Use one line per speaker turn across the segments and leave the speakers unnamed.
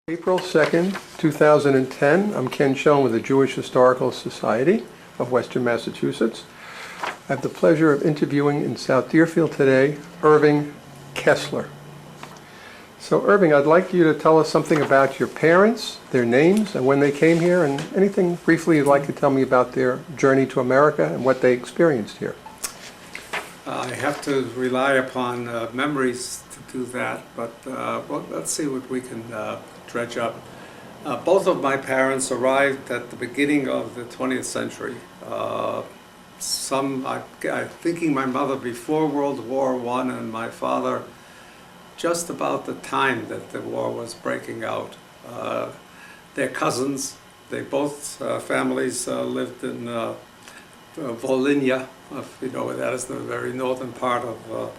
April 2nd, 2010. I'm Ken Schoen with the Jewish Historical Society of Western Massachusetts. I have the pleasure of interviewing in South Deerfield today, Irving Kessler. So Irving, I'd like you to tell us something about your parents, their names, and when they came here, and anything briefly you'd like to tell me about their journey to America and what they experienced here.
I have to rely upon memories to do that, but well, let's see what we can dredge up. Both of my parents arrived at the beginning of the 20th century. I'm thinking my mother before World War I and my father just about the time that the war was breaking out. They're cousins. They both families lived in Volhynia, if you know where that is, the very northern part of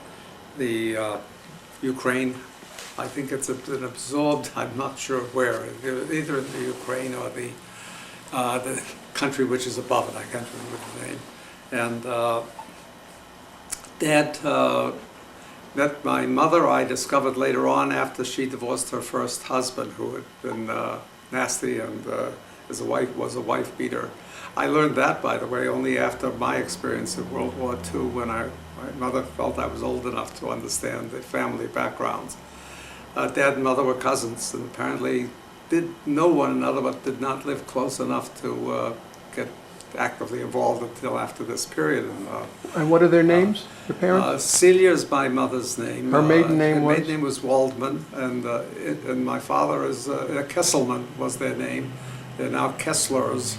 the Ukraine. I think it's been absorbed, I'm not sure where, either in the Ukraine or the country which is above it, I can't remember the name. And Dad met my mother, I discovered later on after she divorced her first husband, who had been nasty and was a wife beater. I learned that, by the way, only after my experience in World War II, when my mother felt I was old enough to understand the family backgrounds. Dad and mother were cousins, and apparently did know one another, but did not live close enough to get actively involved until after this period.
And what are their names, your parents?
Celia is my mother's name.
Her maiden name was?
Her maiden name was Waldman, and my father is Kesselman was their name. They're now Kesslers.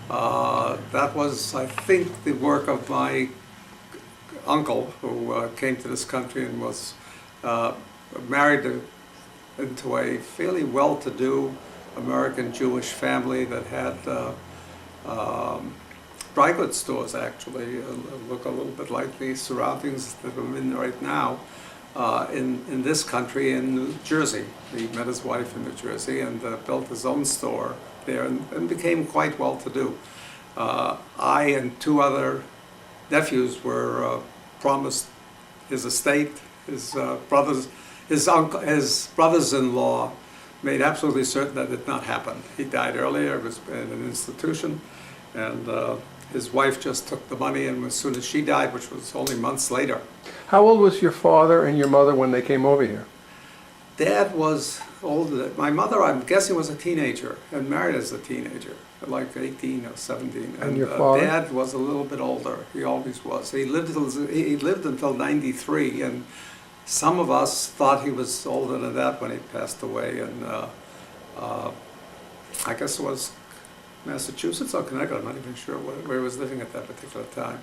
That was, I think, the work of my uncle, who came to this country and was married into a fairly well-to-do American Jewish family that had dry goods stores, actually, look a little bit like the surroundings that I'm in right now in this country, in New Jersey. He met his wife in New Jersey and built his own store there and became quite well-to-do. I and two other nephews were promised his estate. His brothers-in-law made absolutely certain that did not happen. He died earlier, was in an institution, and his wife just took the money, and as soon as she died, which was only months later.
How old was your father and your mother when they came over here?
Dad was older. My mother, I'm guessing, was a teenager and married as a teenager, like 18 or 17.
And your father?
Dad was a little bit older. He always was. He lived until 93, and some of us thought he was older than that when he passed away. And I guess it was Massachusetts or Connecticut. I'm not even sure where he was living at that particular time.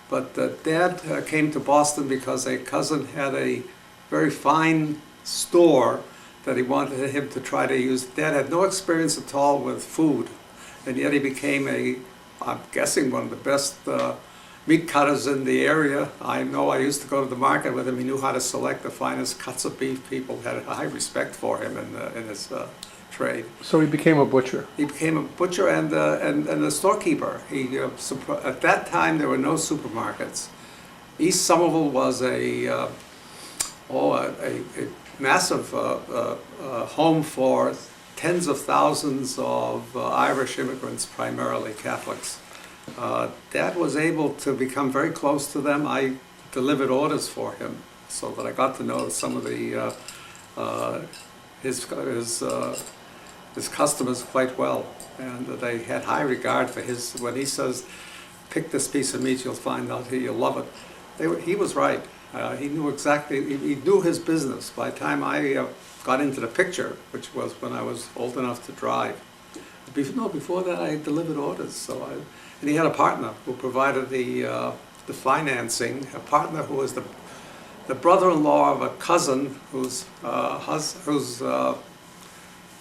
But Dad came to Boston because a cousin had a very fine store that he wanted him to try to use. Dad had no experience at all with food, and yet he became I'm guessing, one of the best meat cutters in the area. I know I used to go to the market with him. He knew how to select the finest cuts of beef. People had a high respect for him in his trade.
So he became a butcher?
He became a butcher and a storekeeper. At that time, there were no supermarkets. East Somerville was a massive home for tens of thousands of Irish immigrants, primarily Catholics. Dad was able to become very close to them. I delivered orders for him, so that I got to know some of his customers quite well, and they had high regard for his. When he says, "Pick this piece of meat, you'll find out here, you'll love it," he was right. He knew exactly. He knew his business. By the time I got into the picture, which was when I was old enough to drive. Before that, I delivered orders. And he had a partner who provided the financing. A partner who was the brother-in-law of a cousin whose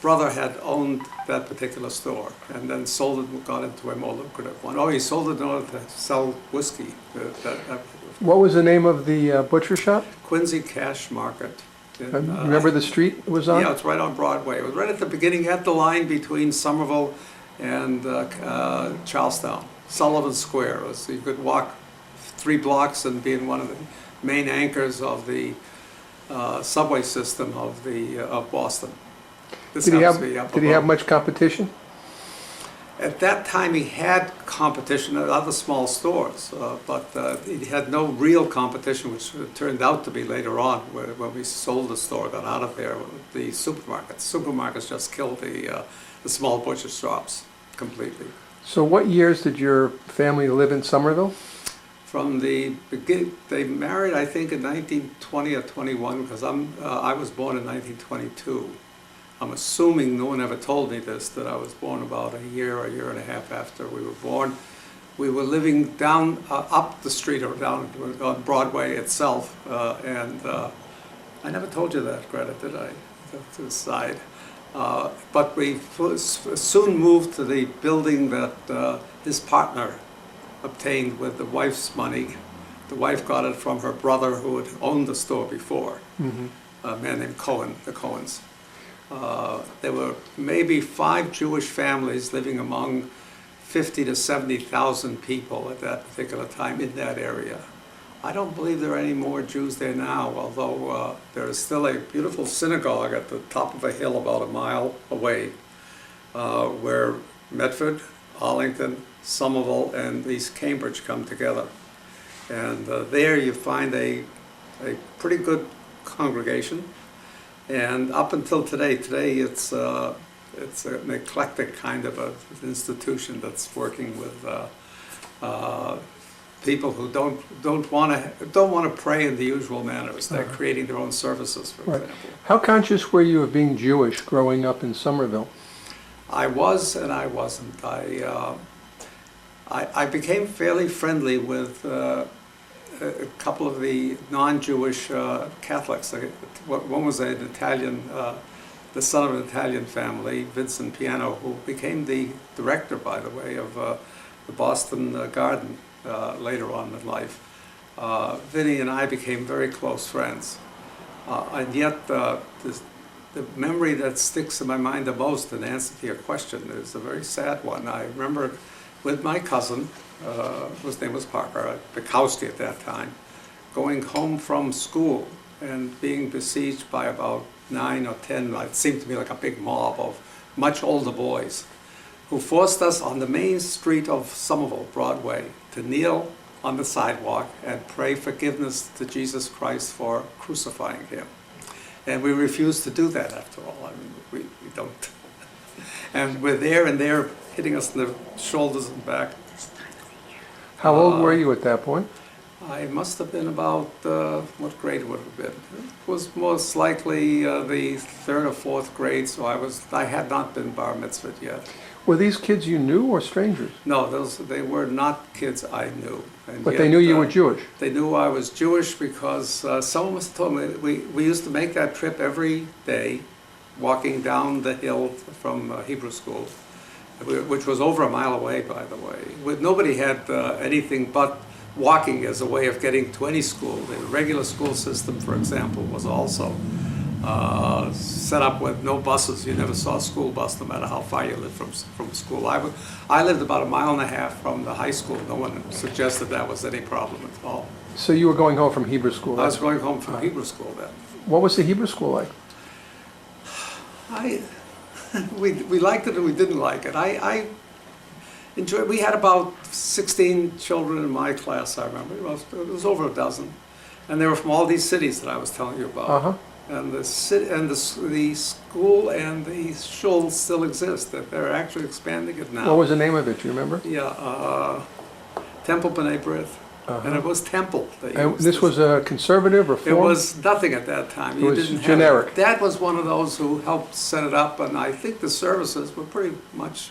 brother had owned that particular store, and then sold it and got into a more lucrative one. Oh, he sold it in order to sell whiskey.
What was the name of the butcher shop?
Quincy Cash Market.
Remember the street it was on?
Yeah, it's right on Broadway. It was right at the beginning, at the line between Somerville and Charlestown. Sullivan Square. You could walk 3 blocks and be in one of the main anchors of the subway system of Boston. This
Did he
happens
have,
to be up
did he have
above.
much competition?
At that time, he had competition at other small stores, but he had no real competition, which turned out to be later on, when we sold the store, got out of there, the supermarkets. Supermarkets just killed the small butcher shops completely.
So what years did your family live in Somerville?
From the beginning, they married, I think, in 1920 or 21, because I was born in 1922. I'm assuming no one ever told me this, that I was born about a year and a half after we were born. We were living down, up the street, or down on Broadway itself, and I never told you that, Greta, did I? To the side. But we soon moved to the building that his partner obtained with the wife's money. The wife got it from her brother who had owned the store before, a man named Cohen, the Cohens. There were maybe 5 Jewish families living among 50 to 70,000 people at that particular time in that area. I don't believe there are any more Jews there now, although there is still a beautiful synagogue at the top of a hill about a mile away, where Medford, Arlington, Somerville, and East Cambridge come together. And there you find a pretty good congregation. And up until today it's an eclectic kind of an institution that's working with people who don't want to pray in the usual manners. They're creating their own services, for example.
How conscious were you of being Jewish growing up in Somerville?
I was and I wasn't. I became fairly friendly with a couple of the non-Jewish Catholics. One was an Italian, the son of an Italian family, Vincent Piano, who became the director, by the way, of the Boston Garden later on in life. Vinny and I became very close friends. And yet, the memory that sticks in my mind the most, in answer to your question, is a very sad one. I remember with my cousin, whose name was Parker, Bukowski at that time, going home from school and being besieged by about 9 or 10, it seemed to me like a big mob of much older boys, who forced us on the main street of Somerville, Broadway, to kneel on the sidewalk and pray forgiveness to Jesus Christ for crucifying him. And we refused to do that, after all. I mean, we don't. And we're there, and they're hitting us in the shoulders and back.
How old were you at that point?
I must have been about, what grade would it have been? It was most likely the 3rd or 4th grade, so I had not been bar mitzvahed yet.
Were these kids you knew or strangers?
No, they were not kids I knew. And
But
yet,
they knew you were Jewish?
They knew I was Jewish because someone must have told me. We used to make that trip every day, walking down the hill from Hebrew school, which was over a mile away, by the way. Nobody had anything but walking as a way of getting to any school. The regular school system, for example, was also set up with no buses. You never saw a school bus, no matter how far you lived from school. I lived about a mile and a half from the high school. No one suggested that was any problem at all.
So you were going home from Hebrew school?
I was going home from Hebrew school then.
What was the Hebrew school like?
We liked it and we didn't like it. I enjoyed. We had about 16 children in my class. I remember it was over a dozen, and they were from all these cities that I was telling you about. And the school and the shul still exist. They're actually expanding it now.
What was the name of it? Do you remember?
Yeah, Temple B'nai B'rith. And it was Temple.
And this was a conservative, reform?
It was nothing at that time.
It was generic.
Dad was one of those who helped set it up, and I think the services were pretty much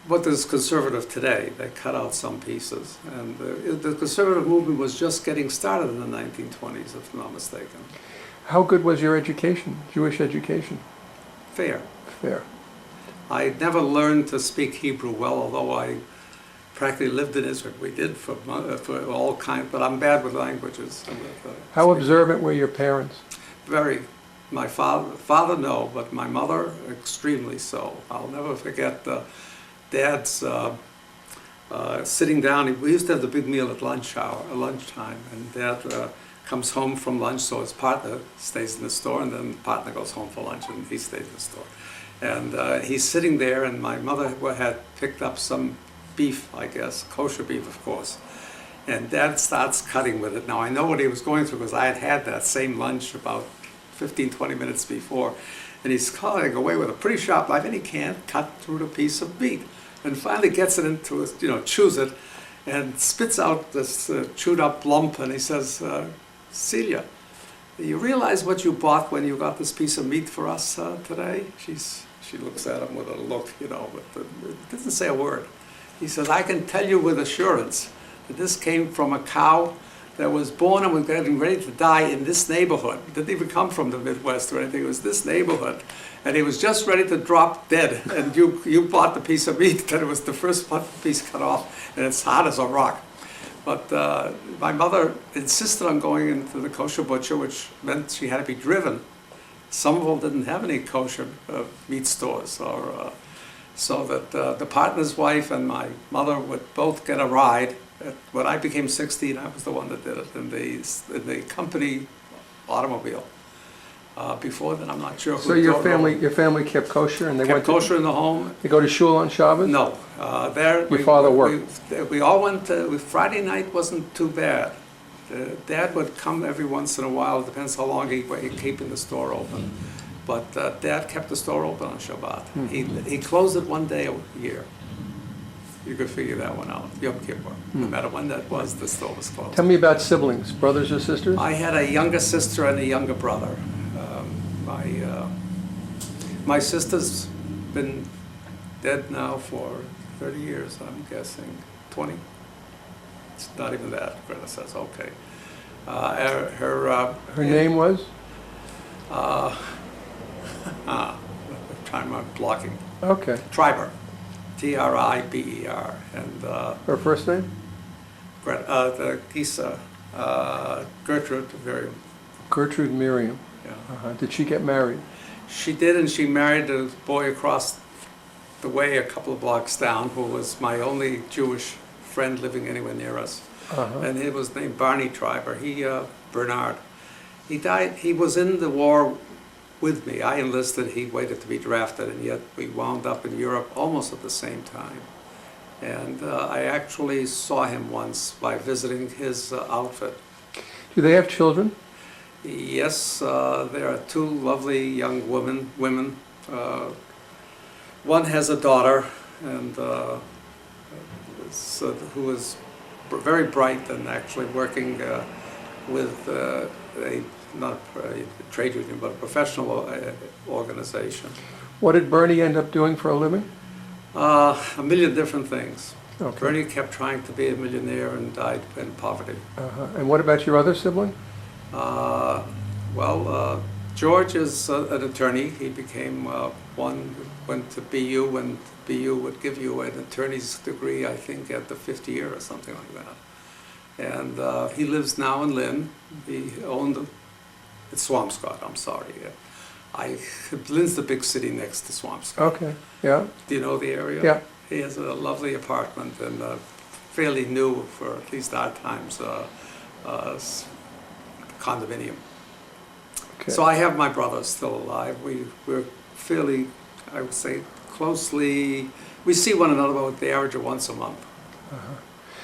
what is conservative today. They cut out some pieces. And the conservative movement was just getting started in the 1920s, if I'm not mistaken.
How good was your education, Jewish education?
Fair.
Fair.
I never learned to speak Hebrew well, although I practically lived in Israel. We did for all kinds, but I'm bad with languages.
How observant were your parents?
Very. My father no, but my mother extremely so. I'll never forget Dad's sitting down. We used to have the big meal at lunchtime, and Dad comes home from lunch, so his partner stays in the store, and then the partner goes home for lunch, and he stays in the store. And he's sitting there, and my mother had picked up some beef, I guess, kosher beef, of course. And Dad starts cutting with it. Now, I know what he was going through because I had had that same lunch about 15, 20 minutes before. And he's cutting away with a pretty sharp knife, and he can't cut through the piece of meat. And finally gets it into his, chews it, and spits out this chewed up lump, and he says, Celia, you realize what you bought when you got this piece of meat for us today? She looks at him with a look, but it doesn't say a word. He says, I can tell you with assurance that this came from a cow that was born and was getting ready to die in this neighborhood. It didn't even come from the Midwest or anything, it was this neighborhood. And he was just ready to drop dead, and you bought the piece of meat that it was the first piece cut off, and it's hard as a rock. But my mother insisted on going into the kosher butcher, which meant she had to be driven. Somerville didn't have any kosher meat stores, or so that the partner's wife and my mother would both get a ride. When I became 16, I was the one that did it in the company automobile. Before then, I'm not sure.
So your family kept kosher, and they
kept kosher in the home.
They go to shul on Shabbos?
No,
Your father worked.
We all went. Friday night wasn't too bad. Dad would come every once in a while. It depends how long he'd keeping the store open. But Dad kept the store open on Shabbat. He closed it one day a year. You could figure that one out. Yom Kippur. No matter when that was, the store was closed.
Tell me about siblings, brothers or sisters?
I had a younger sister and a younger brother. My sister's been dead now for 30 years, I'm guessing. 20? It's not even that, Greta says, okay. Her
name was?
I'm blocking.
Okay.
Triber. Triber. And
her first name?
Gisa. Gertrude Miriam.
Gertrude Miriam.
Yeah.
Did she get married?
She did, and she married a boy across the way a couple of blocks down who was my only Jewish friend living anywhere near us. And he was named Barney Triber. Bernard. He died. He was in the war with me. I enlisted. He waited to be drafted, and yet we wound up in Europe almost at the same time. And I actually saw him once by visiting his outfit.
Do they have children?
Yes, there are two lovely young women. One has a daughter, and who is very bright and actually working with not a trade union, but a professional organization.
What did Bernie end up doing for a living?
A million different things.
Okay.
Bernie kept trying to be a millionaire and died in poverty.
And what about your other sibling?
George is an attorney. He became went to BU, and BU would give you an attorney's degree, I think, at the 50th year or something like that. And he lives now in Lynn. He owned it's Swampscott, I'm sorry. Lynn's the big city next to Swampscott.
Okay, yeah.
Do you know the area?
Yeah.
He has a lovely apartment, and fairly new for at least our times, condominium.
Okay.
So I have my brother still alive. We're fairly, I would say, closely, we see one another about the average of once a month.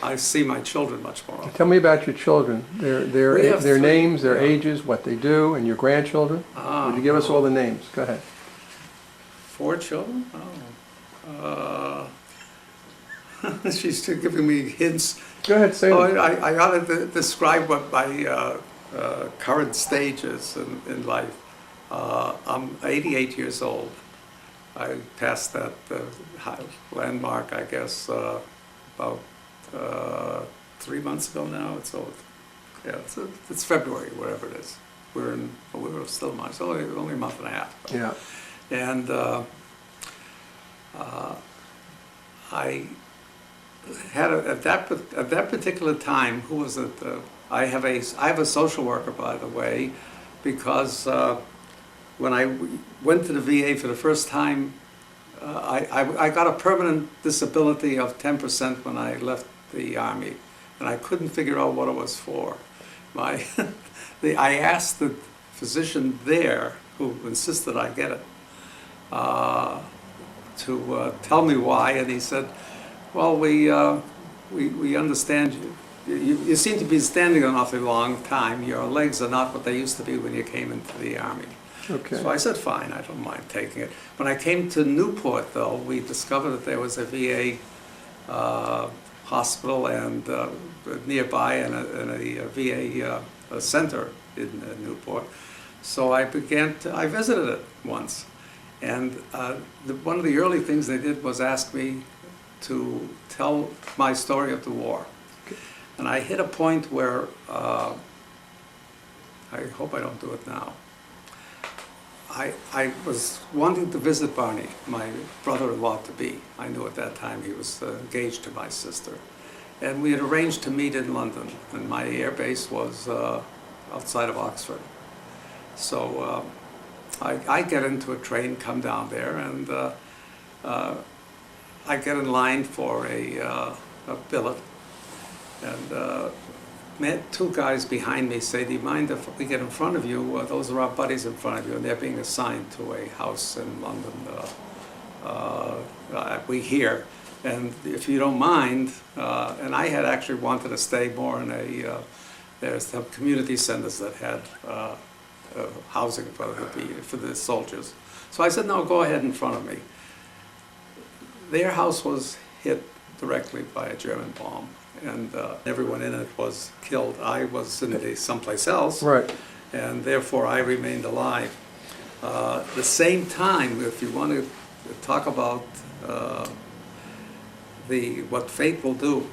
I see my children much more often.
Tell me about your children, their names, their ages, what they do, and your grandchildren. Would you give us all the names? Go ahead.
4 children? Oh. She's giving me hints.
Go ahead, say them.
I ought to describe what my current stage is in life. I'm 88 years old. I passed that landmark, I guess, about 3 months ago now. It's old. Yeah, it's February, whatever it is. We're still March. It's only a month and a half.
Yeah.
And I had at that particular time, who was it? I have a social worker, by the way, because when I went to the VA for the first time, I got a permanent disability of 10% when I left the Army, and I couldn't figure out what it was for. I asked the physician there, who insisted I get it, to tell me why, and he said, well, we understand you. You seem to be standing an awfully long time. Your legs are not what they used to be when you came into the Army.
Okay.
So I said, fine, I don't mind taking it. When I came to Newport, though, we discovered that there was a VA hospital and nearby and a VA center in Newport. So I visited it once. And one of the early things they did was ask me to tell my story of the war. And I hit a point where, I hope I don't do it now, I was wanting to visit Barney, my brother-in-law to be. I knew at that time he was engaged to my sister. And we had arranged to meet in London, and my air base was outside of Oxford. So I get into a train, come down there, and I get in line for a billet. And met two guys behind me say, do you mind if we get in front of you? Those are our buddies in front of you, and they're being assigned to a house in London. We hear, and if you don't mind, and I had actually wanted to stay more in there's some community centers that had housing for the soldiers. So I said, no, go ahead in front of me. Their house was hit directly by a German bomb, and everyone in it was killed. I was in someplace else,
Right.
and therefore I remained alive. The same time, if you want to talk about what fate will do,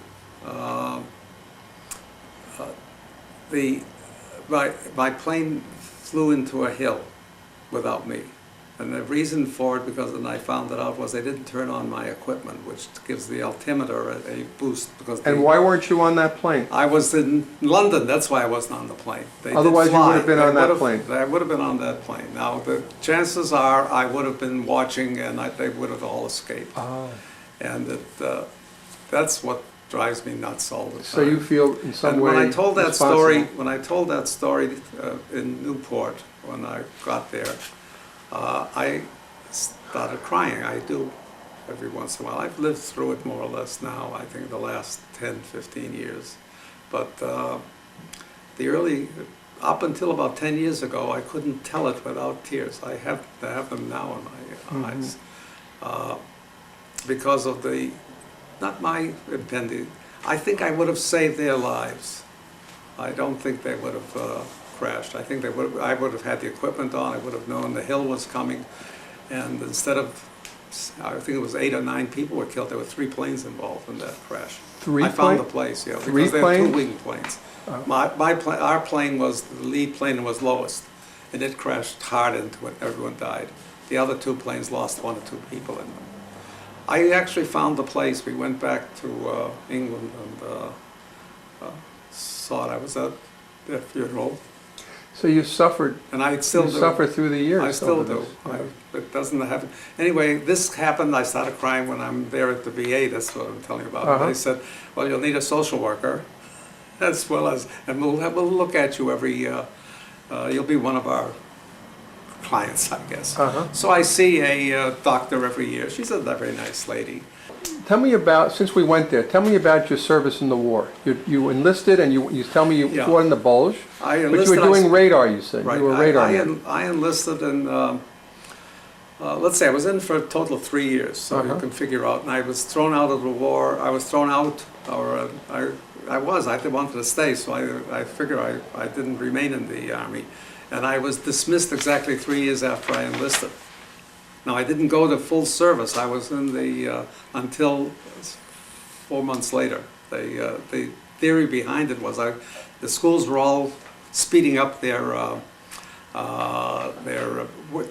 my plane flew into a hill without me. And the reason for it, because when I found it out, was they didn't turn on my equipment, which gives the altimeter a boost.
And why weren't you on that plane?
I was in London, that's why I wasn't on the plane. They
Otherwise
did
you
fly.
would have been on that plane.
I would have been on that plane. Now, the chances are I would have been watching, and they would have all escaped.
Oh.
And that's what drives me nuts all the time.
So you feel in some
And
way
when I told that
responsible.
story in Newport, when I got there, I started crying. I do every once in a while. I've lived through it more or less now, I think the last 10, 15 years. But up until about 10 years ago, I couldn't tell it without tears. I have them now in my eyes. Because of not my impending, I think I would have saved their lives. I don't think they would have crashed. I think I would have had the equipment on. I would have known the hill was coming, and instead of, I think it was 8 or 9 people were killed. There were 3 planes involved in that crash.
Three
I found the
planes?
place, yeah,
Three
because they had 2
planes?
wing planes.
Oh.
Our plane was the lead plane and was lowest, and it crashed hard into it. Everyone died. The other 2 planes lost 1 or 2 people in them. I actually found the place. We went back to England and saw it. I was at their funeral.
So you suffered.
And I still do.
Suffer through the years.
I still
over
do.
this.
It doesn't happen. Anyway, this happened. I started crying when I'm there at the VA. That's what I'm telling you about. They said, well, you'll need a social worker, as well as, and we'll look at you every, you'll be one of our clients, I guess. So I see a doctor every year. She's a very nice lady.
Tell me about, since we went there, tell me about your service in the war. You enlisted, and you tell me you fought in the Bulge.
I enlisted,
but you were doing radar, you said.
Right.
You were radar man.
I enlisted in, let's say I was in for a total of 3 years, so you can figure out. And I was thrown out of the war. I was thrown out, or I wanted to stay, so I figured I didn't remain in the Army. And I was dismissed exactly 3 years after I enlisted. Now, I didn't go to full service. I was in the, until 4 months later. The theory behind it was the schools were all speeding up their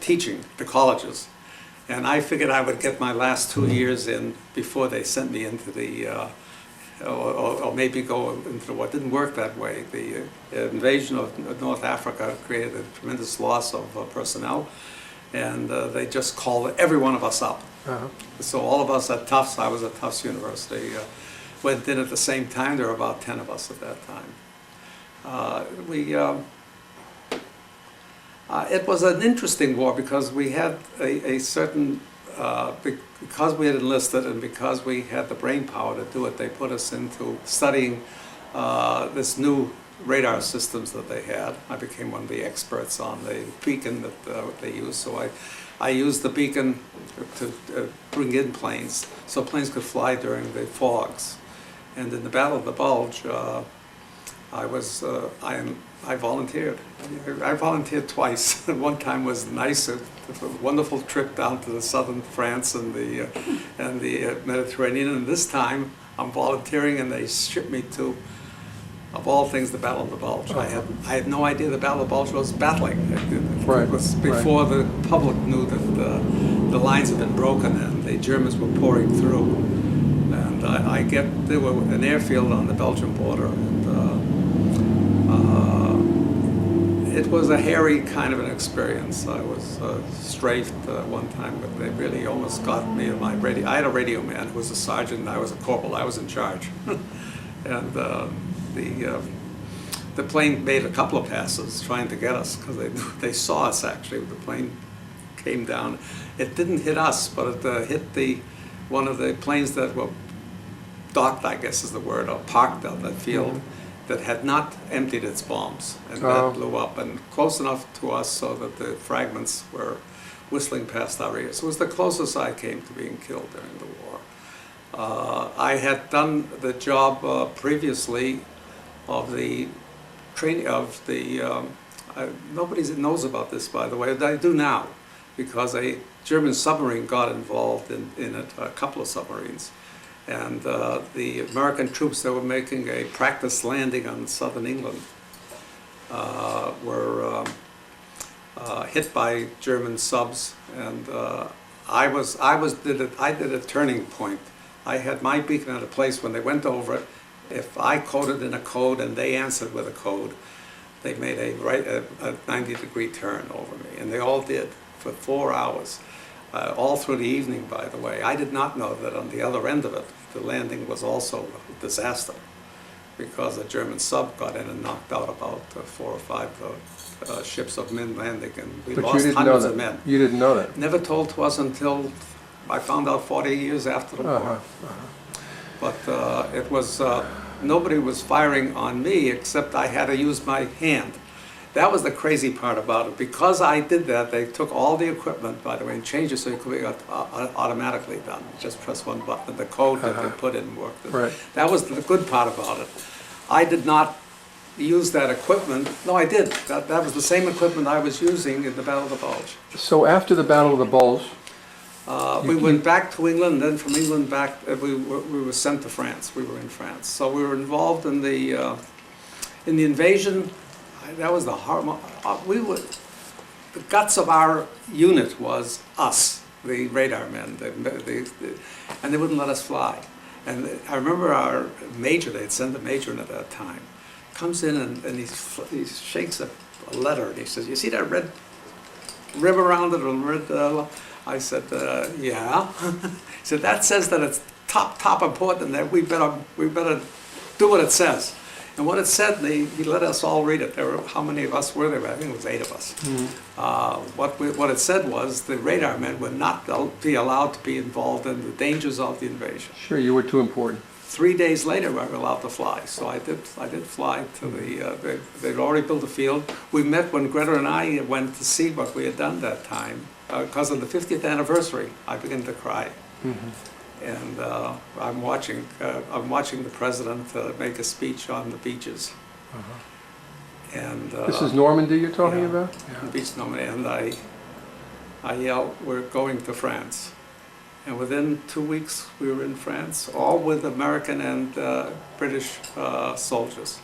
teaching, the colleges. And I figured I would get my last 2 years in before they sent me into the, or maybe go into the war. It didn't work that way. The invasion of North Africa created a tremendous loss of personnel. And they just called every one of us up. So all of us at Tufts, I was at Tufts University, went in at the same time. There were about 10 of us at that time. It was an interesting war because we had a certain, because we had enlisted and because we had the brain power to do it, they put us into studying this new radar systems that they had. I became one of the experts on the beacon that they used. So I used the beacon to bring in planes, so planes could fly during the fogs. And in the Battle of the Bulge, I volunteered. I volunteered twice. One time was nice, a wonderful trip down to the southern France and the Mediterranean. And this time I'm volunteering, and they shipped me to, of all things, the Battle of the Bulge. I had no idea the Battle of the Bulge was battling. It was before the public knew that the lines had been broken and the Germans were pouring through. And there were an airfield on the Belgian border, and it was a hairy kind of an experience. I was strafed one time, but they really almost got me in my radio. I had a radio man who was a sergeant, and I was a corporal. I was in charge. And the plane made a couple of passes trying to get us because they saw us actually. The plane came down. It didn't hit us, but it hit one of the planes that were docked, I guess is the word, or parked on that field, that had not emptied its bombs, and that blew up, and close enough to us so that the fragments were whistling past our ears. It was the closest I came to being killed during the war. I had done the job previously of the training of the, nobody knows about this, by the way, I do now, because a German submarine got involved in it, a couple of submarines. And the American troops that were making a practice landing on southern England were hit by German subs, and I did a turning point. I had my beacon at a place when they went over it. If I coded in a code and they answered with a code, they made a 90-degree turn over me, and they all did for 4 hours. All through the evening, by the way. I did not know that on the other end of it, the landing was also a disaster, because a German sub got in and knocked out about 4 or 5 ships of men landing, and we lost hundreds of men.
You didn't know that?
Never told to us until I found out 40 years after the war. But it was, nobody was firing on me except I had to use my hand. That was the crazy part about it. Because I did that, they took all the equipment, by the way, and changed it so it could be automatically done. Just press one button, and the code that they put in worked.
Right.
That was the good part about it. I did not use that equipment. No, I did. That was the same equipment I was using in the Battle of the Bulge.
So after the Battle of the Bulge,
we went back to England, and then from England back, we were sent to France. We were in France. So we were involved in the invasion. That was the guts of our unit was us, the radar men, and they wouldn't let us fly. And I remember our major, they had sent a major in at that time, comes in and he shakes a letter, and he says, "You see that red rib around it, or red?" I said, "Yeah." He said, "That says that it's top important, and that we better do what it says." And what it said, he let us all read it. How many of us were there? I think it was 8 of us. What it said was the radar men would not be allowed to be involved in the dangers of the invasion.
Sure, you were too important.
3 days later, we were allowed to fly. So I did fly to they'd already built a field. We met when Greta and I went to see what we had done that time. Because of the 50th anniversary, I began to cry. And I'm watching the president make a speech on the beaches. And
this is Normandy you're talking about?
Yeah. Beach Normandy, and I yelled, "We're going to France!" And within 2 weeks, we were in France, all with American and British soldiers.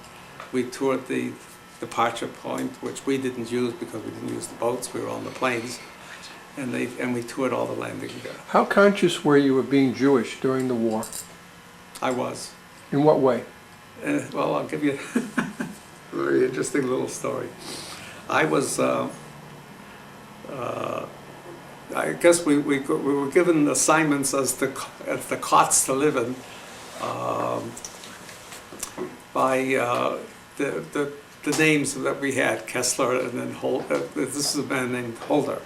We toured the departure point, which we didn't use because we didn't use the boats. We were on the planes. And we toured all the landing gear.
How conscious were you of being Jewish during the war?
I was.
In what way?
Well, I'll give you a very interesting little story. I was, I guess we were given assignments as the cots to live in by the the names that we had, Kessler, and then this is a man named Holder,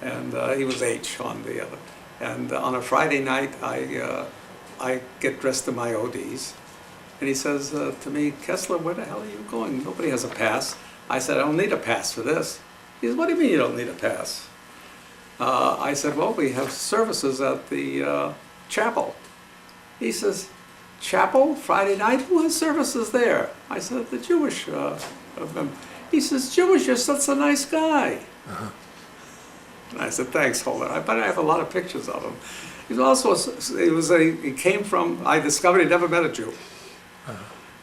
and he was H on the other. And on a Friday night, I get dressed in my ODs, and he says to me, Kessler, where the hell are you going? Nobody has a pass. I said, I don't need a pass for this. He says, what do you mean you don't need a pass? I said, well, we have services at the chapel. He says, chapel, Friday night? Who has services there? I said, the Jewish of them. He says, Jewish, you're such a nice guy. And I said, thanks, Holder. But I have a lot of pictures of him. He's also, he came from, I discovered he never met a Jew.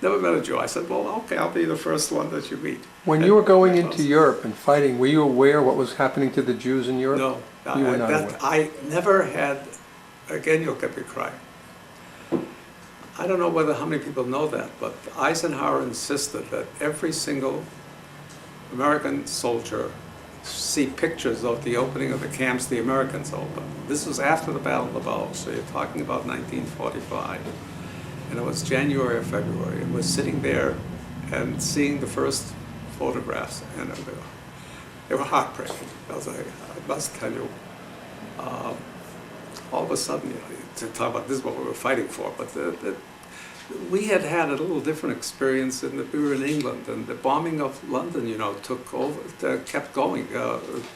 Never met a Jew. I said, well, okay, I'll be the first one that you meet.
When you were going into Europe and fighting, were you aware what was happening to the Jews in Europe?
No,
You were not aware.
I never had, again, you'll get me crying. I don't know how many people know that, but Eisenhower insisted that every single American soldier see pictures of the opening of the camps the Americans opened. This was after the Battle of the Bulge, so you're talking about 1945. And it was January or February, and we're sitting there and seeing the first photographs, and they were heartbreaking. I must tell you, all of a sudden, you know, to talk about this is what we were fighting for, but we had a little different experience in that we were in England, and the bombing of London, you know, took over, kept going.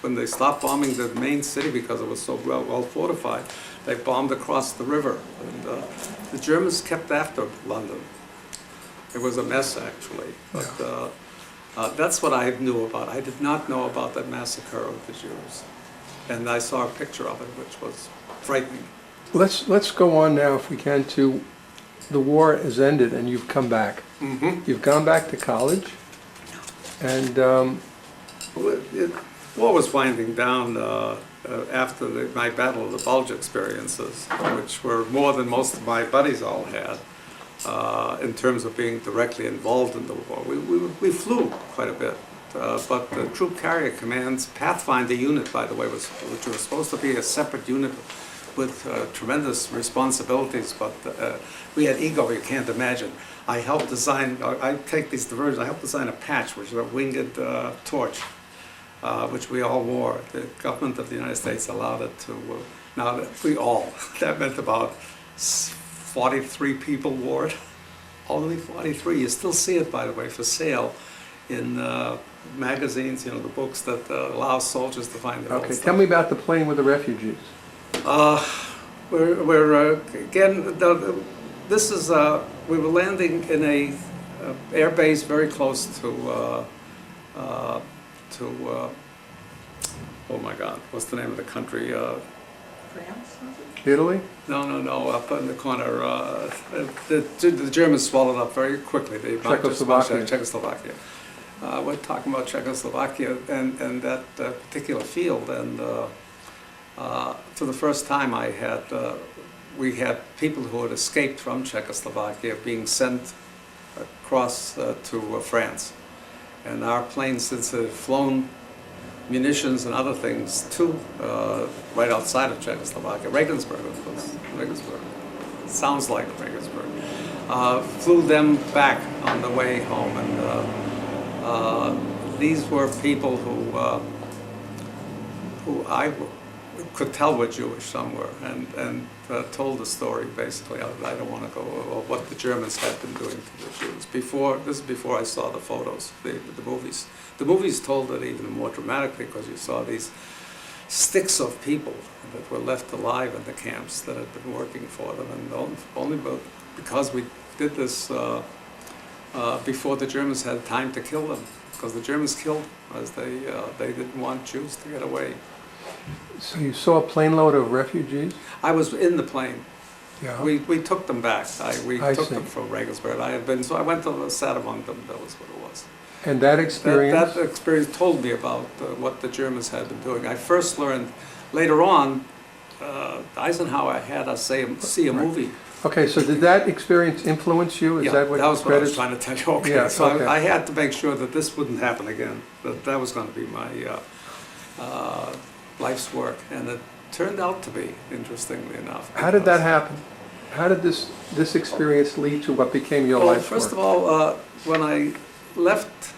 When they stopped bombing the main city because it was so well fortified, they bombed across the river, and the Germans kept after London. It was a mess, actually, but that's what I knew about. I did not know about that massacre of the Jews, and I saw a picture of it, which was frightening.
Let's go on now, if we can, to the war has ended and you've come back.
Mm-hmm.
You've gone back to college, and
war was winding down after my Battle of the Bulge experiences, which were more than most of my buddies all had in terms of being directly involved in the war. We flew quite a bit, but the Troop Carrier Command's Pathfinder unit, by the way, which was supposed to be a separate unit with tremendous responsibilities, but we had ego you can't imagine. I helped design, I take these diversions, I helped design a patch, which is a winged torch, which we all wore. The government of the United States allowed it to, now we all, that meant about 43 people wore it. Only 43, you still see it, by the way, for sale in magazines, you know, the books that allow soldiers to find their own
okay,
stuff.
tell me about the plane with the refugees.
We're again, this is, we were landing in a air base very close to oh my God, what's the name of the country?
France?
Italy?
No, up in the corner. The Germans swallowed up very quickly. They
Czechoslovakia.
Czechoslovakia. We're talking about Czechoslovakia and that particular field, and for the first time we had people who had escaped from Czechoslovakia being sent across to France. And our plane, since it had flown munitions and other things to right outside of Czechoslovakia, Regensburg, it was Regensburg. It sounds like Regensburg. Flew them back on the way home, and these were people who I could tell were Jewish somewhere, and told the story basically. I don't want to go over what the Germans had been doing to the Jews. This is before I saw the photos, the movies. The movies told it even more dramatically because you saw these sticks of people that were left alive in the camps that had been working for them, and only because we did this before the Germans had time to kill them, because the Germans killed as they didn't want Jews to get away.
So you saw a plane load of refugees?
I was in the plane.
Yeah.
We took them back. We took
see.
them from Regensburg. So I went to sat among them. That was what it was.
And that experience?
That experience told me about what the Germans had been doing. I first learned later on. Eisenhower had us see a movie.
Okay, so did that experience influence you? Is
Yeah,
that what
was what I was trying to tell you. Okay,
Yeah,
so
okay.
I had to make sure that this wouldn't happen again. That was going to be my life's work, and it turned out to be, interestingly enough.
How did that happen? How did this experience lead to what became your
Well,
life's
first
work?
of all, when left,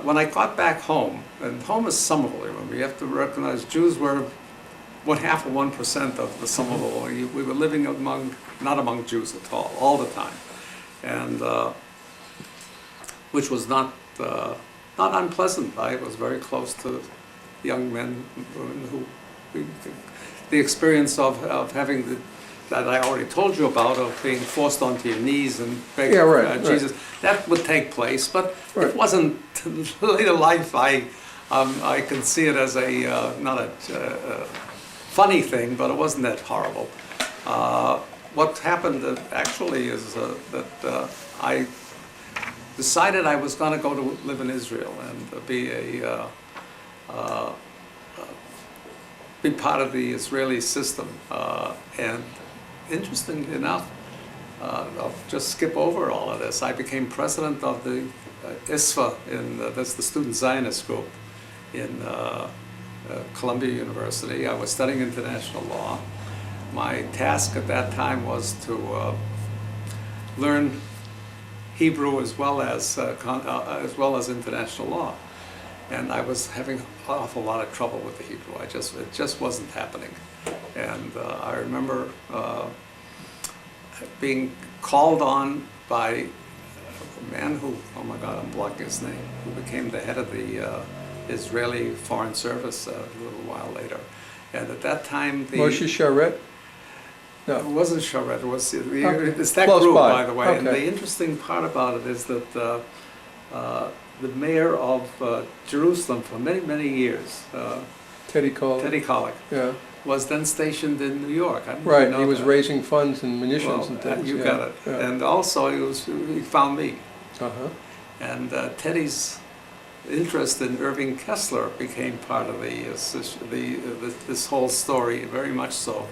when I got back home, and home is Somerville, remember, you have to recognize Jews were 0.5% of the Somerville. We were living not among Jews at all the time, and which was not unpleasant. I was very close to young men who the experience of having that I already told you about, of being forced onto your knees and begging Jesus, that would take place, but it wasn't later life. I can see it as not a funny thing, but it wasn't that horrible. What happened actually is that I decided I was going to go to live in Israel and be part of the Israeli system. And interestingly enough, I'll just skip over all of this. I became president of the ISFA, that's the Student Zionist group in Columbia University. I was studying international law. My task at that time was to learn Hebrew as well as international law, and I was having an awful lot of trouble with the Hebrew. It just wasn't happening, and I remember being called on by a man who, oh my God, I'm blocking his name, who became the head of the Israeli Foreign Service a little while later, and at that time
Moshe Sharet? No.
It wasn't Sharet, it's that
Close
group,
by
the way.
Okay.
And the interesting part about it is that the mayor of Jerusalem for many, many years,
Teddy Kollek.
Teddy Kollek,
Yeah.
was then stationed in New York. I didn't
Right,
know
he was
that.
raising funds and munitions and
Well,
things.
you
yeah.
got it.
Yeah.
And also he found me.
Uh-huh.
And Teddy's interest in Irving Kessler became part of this whole story, very much so.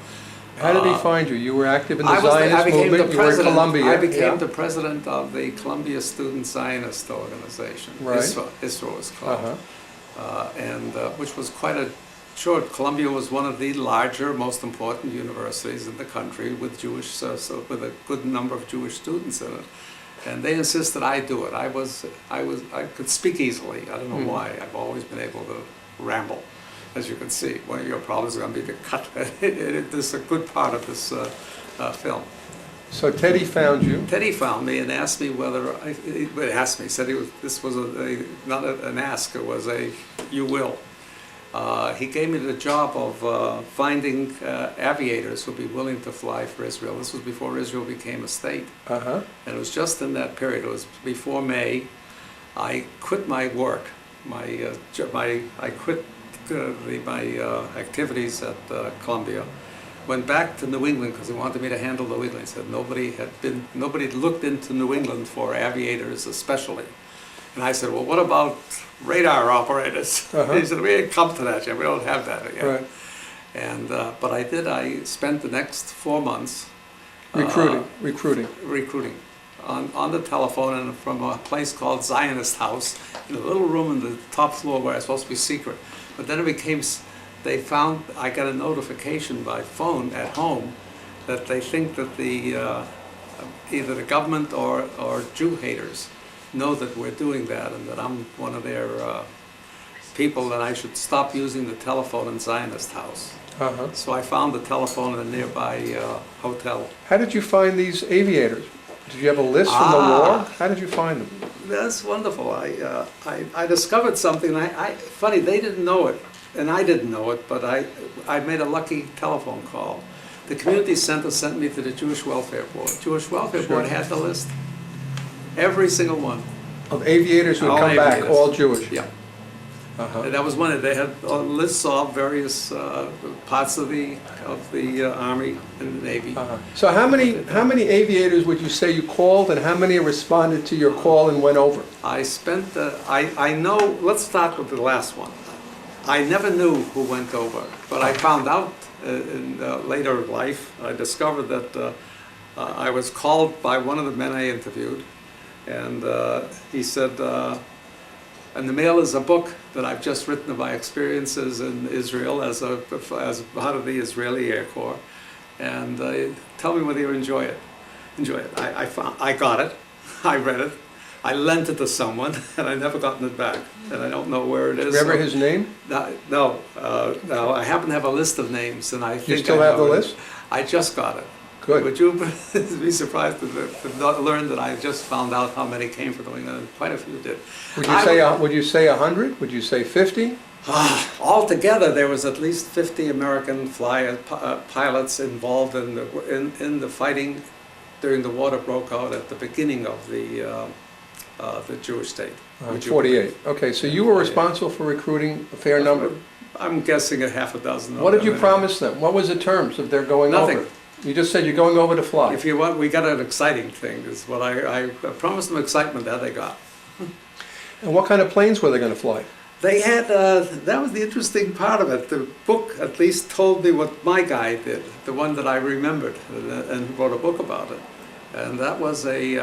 How did he find you? You were active in the
I
Zionist
became
movement.
the
You were in
president.
Columbia.
I became
yeah.
the president of the Columbia Student Zionist Organization.
Right.
ISRA was called,
Uh-huh.
which was quite a short. Columbia was one of the larger, most important universities in the country with with a good number of Jewish students in it. And they insisted I do it. I could speak easily. I don't know why. I've always been able to ramble. As you can see, one of your problems is going to be the cut. This is a good part of this film.
So Teddy found you.
Teddy found me and asked me whether he said this was not an ask, it was a you will. He gave me the job of finding aviators who'd be willing to fly for Israel. This was before Israel became a state.
Uh-huh.
And it was just in that period, it was before May, I quit my work. I quit my activities at Columbia, went back to New England because he wanted me to handle New England. He said nobody had looked into New England for aviators especially. And I said, well, what about radar operators?
Uh-huh.
He said, we ain't come to that yet, we don't have that yet.
Right.
And, but I spent the next 4 months recruiting on the telephone and from a place called Zionist House in a little room in the top floor where I was supposed to be secret. But then it became, I got a notification by phone at home that they think that either the government or Jew haters know that we're doing that and that I'm one of their people, that I should stop using the telephone in Zionist House.
Uh-huh.
So I found the telephone in a nearby hotel.
How did you find these aviators? Did you have a list from the war? How did you find them?
That's wonderful. I discovered something. Funny, they didn't know it, and I didn't know it, but I made a lucky telephone call. The community center sent me to the Jewish Welfare Board. Jewish Welfare Board had the list. Every single one.
Of aviators who had
All
come back,
aviators.
all Jewish?
Yeah.
Uh-huh.
And that was one. They had lists of various parts of the Army and the Navy.
Uh-huh. So how many aviators would you say you called, and how many responded to your call and went over?
I know, let's start with the last one. I never knew who went over, but I found out in later life, I discovered that I was called by one of the men I interviewed, and he said, and the mail is a book that I've just written of my experiences in Israel as part of the Israeli Air Corps, and tell me whether you enjoy it. I got it, I read it, I lent it to someone, and I never gotten it back, and I don't know where it is.
Remember
so-
his name?
No, no, I happen to have a list of names, and I think
You still
I
have the
know it.
list?
I just got it.
Good.
Would you be surprised to not learn that I just found out how many came from New England? Quite a few did.
Would you say 100? Would you say 50?
Altogether, there was at least 50 American pilots involved in the fighting during the war that broke out at the beginning of the Jewish state. Would you
48. Okay, so you were
48.
responsible for recruiting a fair number.
I'm guessing a half a dozen.
What
of
did you
them.
promise them? What was the terms of their going
Nothing.
over? You just said you're going over to fly.
If you want, we got an exciting thing. Is what I promised them excitement that they got.
And what kind of planes were they going to fly?
They had, that was the interesting part of it. The book at least told me what my guy did, the one that I remembered, and wrote a book about it. And that was they'd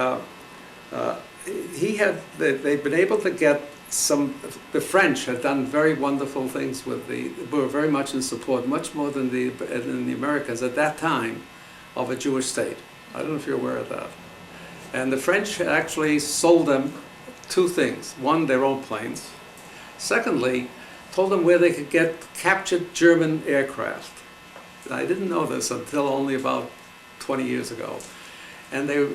been able to get the French had done very wonderful things were very much in support, much more than the Americans at that time, of a Jewish state. I don't know if you're aware of that. And the French actually sold them two things. One, their own planes. Secondly, told them where they could get captured German aircraft. And I didn't know this until only about 20 years ago. And they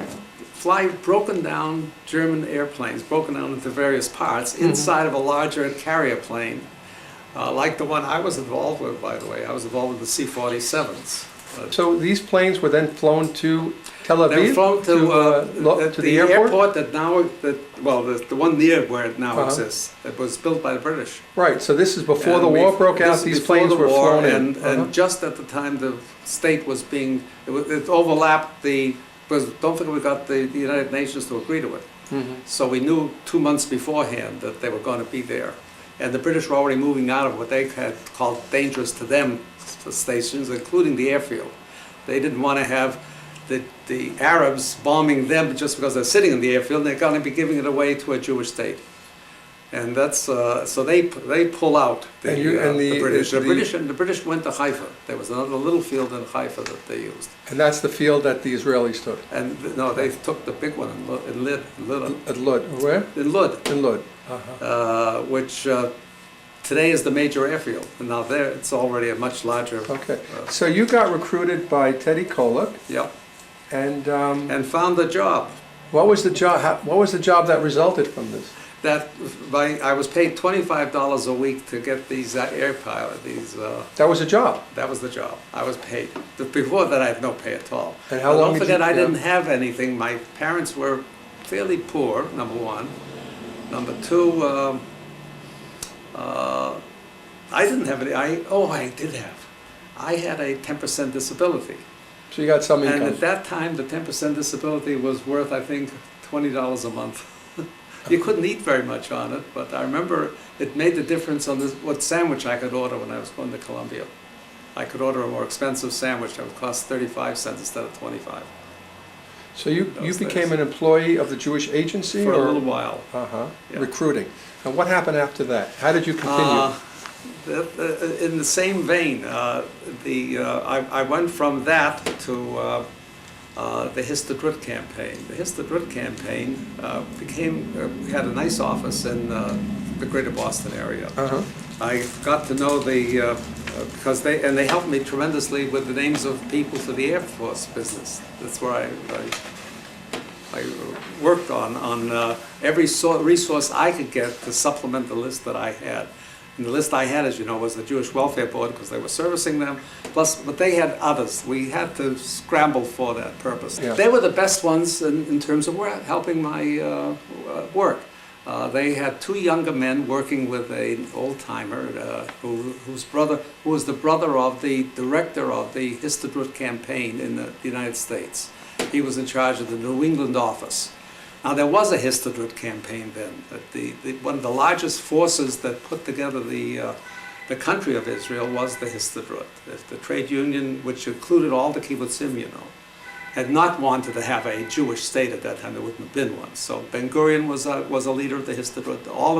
fly broken down German airplanes, broken down into various parts, inside of a larger carrier plane, like the one I was involved with, by the way. I was involved with the C-47s.
So these planes were then flown to Tel Aviv?
They were flown
to the airport?
that now, the one near where it now exists. It was built by the British.
Right, so this is before
And
the war broke out,
this is
these
before
planes
the
were
war,
flown in.
And just at the time the state was being, it overlapped because don't forget we got the United Nations to agree to it. So we knew 2 months beforehand that they were going to be there. And the British were already moving out of what they had called dangerous to them stations, including the airfield. They didn't want to have the Arabs bombing them just because they're sitting in the airfield. They're going to be giving it away to a Jewish state. And that's so they pull out the British. The British went to Haifa. There was another little field in Haifa that they used.
And that's the field that the Israelis took?
And no, they took the big one in Lud.
At Lud. Where?
In Lud.
In Lud.
Which today is the major airfield. And now there, it's already a much larger.
Okay. So you got recruited by Teddy Kollek.
Yep.
And
found a job.
What was the job? What was the job that resulted from this?
I was paid $25 a week to get these air pilot.
That was a job.
That was the job. I was paid. Before that, I had no pay at all.
And how long?
Don't forget, I didn't have anything. My parents were fairly poor. Number one. Number two, I didn't have any. I did have. I had a 10% disability.
So you got some income.
And at that time, the 10% disability was worth, I think, $20 a month. You couldn't eat very much on it, but I remember it made the difference on what sandwich I could order when I was going to Columbia. I could order a more expensive sandwich that would cost 35 cents instead of 25.
So you became an employee of the Jewish agency?
For a little while. Yeah.
Recruiting. And what happened after that? How did you continue?
In the same vein, I went from that to the Histadrut campaign. The Histadrut campaign had a nice office in the greater Boston area. I got to know because they helped me tremendously with the names of people for the Air Force business. That's where I worked on every resource I could get to supplement the list that I had. And the list I had, as you know, was the Jewish Welfare Board because they were servicing them. But they had others. We had to scramble for that purpose.
Yeah.
They were the best ones in terms of helping my work. They had two younger men working with an old-timer who was the brother of the director of the Histadrut campaign in the United States. He was in charge of the New England office. Now, there was a Histadrut campaign then. One of the largest forces that put together the country of Israel was the Histadrut. The trade union, which included all the kibbutzim, had not wanted to have a Jewish state at that time. There wouldn't have been one. So Ben-Gurion was a leader of the Histadrut. All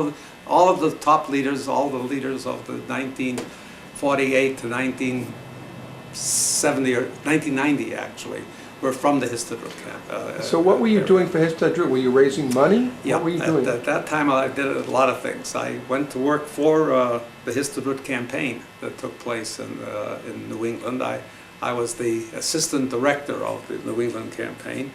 of the top leaders, all the leaders of the 1948 to 1970 or 1990 actually, were from the Histadrut camp.
So what were you doing for Histadrut? Were you raising money?
Yeah,
What were you doing?
at that time I did a lot of things. I went to work for the Histadrut campaign that took place in New England. I was the assistant director of the New England campaign.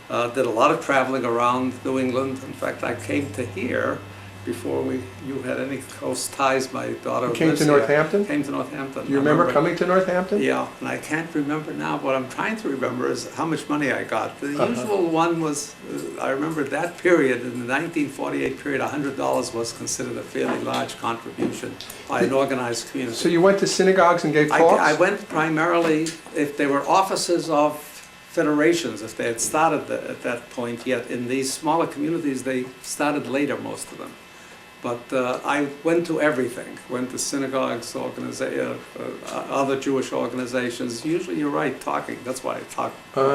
Did a lot of traveling around New England. In fact, I came to here before you had any close ties. My daughter
You came
lives
to
here.
Northampton?
Came to Northampton.
Do you remember coming to Northampton?
Yeah, and I can't remember now. What I'm trying to remember is how much money I got. The usual one was, I remember that period, in the 1948 period, $100 was considered a fairly large contribution by an organized community.
So you went to synagogues and gave talks?
I went primarily, if they were offices of federations, if they had started at that point yet. In these smaller communities, they started later, most of them. But I went to everything. Went to synagogues, other Jewish organizations. Usually, you're right, talking. That's why I talk.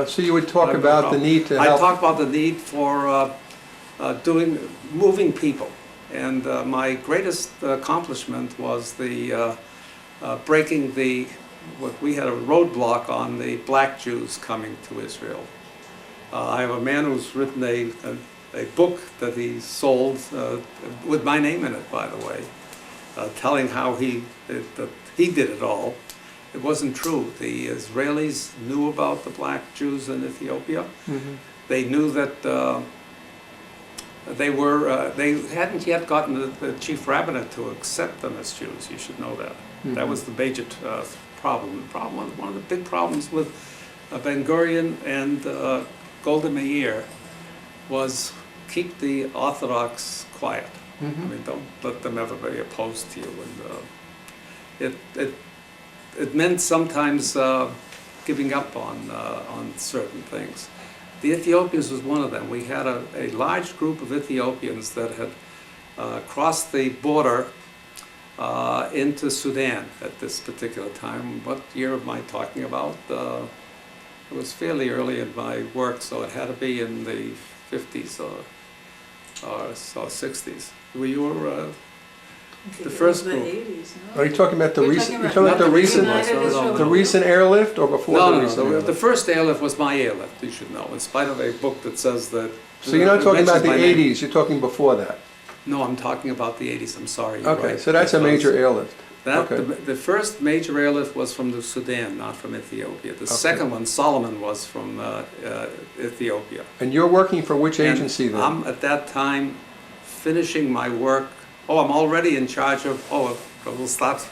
So you would talk about the need to
I
help.
talk about the need for moving people. And my greatest accomplishment was the breaking what we had a roadblock on the black Jews coming to Israel. I have a man who's written a book that he sold with my name in it, by the way, telling how that he did it all. It wasn't true. The Israelis knew about the black Jews in Ethiopia.
Mhm.
They knew that they hadn't yet gotten the chief rabbinate to accept them as Jews. You should know that. That was the major problem. One of the big problems with Ben Gurion and Golda Meir was keep the Orthodox quiet. I mean, don't let them ever be opposed to you. And it meant sometimes giving up on certain things. The Ethiopians was one of them. We had a large group of Ethiopians that had crossed the border into Sudan at this particular time. What year am I talking about? It was fairly early in my work, so it had to be in the 50s or 60s. You were the first
The
group.
80s, no?
Are you talking about the
You're
recent?
talking
You're
about-
talking about the
Not the
recent?
recent ones, no, no,
The
no.
recent airlift or before
No,
the
no,
recent
no.
airlift?
The first airlift was my airlift, you should know, in spite of a book that says that.
So you're not talking about
mentions
the
my name.
80s, you're talking before that?
No, I'm talking about the 80s, I'm sorry. You're
Okay,
right,
so that's a
because
major airlift.
That,
okay.
the first major airlift was from the Sudan, not from Ethiopia. The second one, Solomon, was from Ethiopia.
And you're working for which agency
And
then?
I'm at that time finishing my work. Oh, I'm already in charge of, we'll start.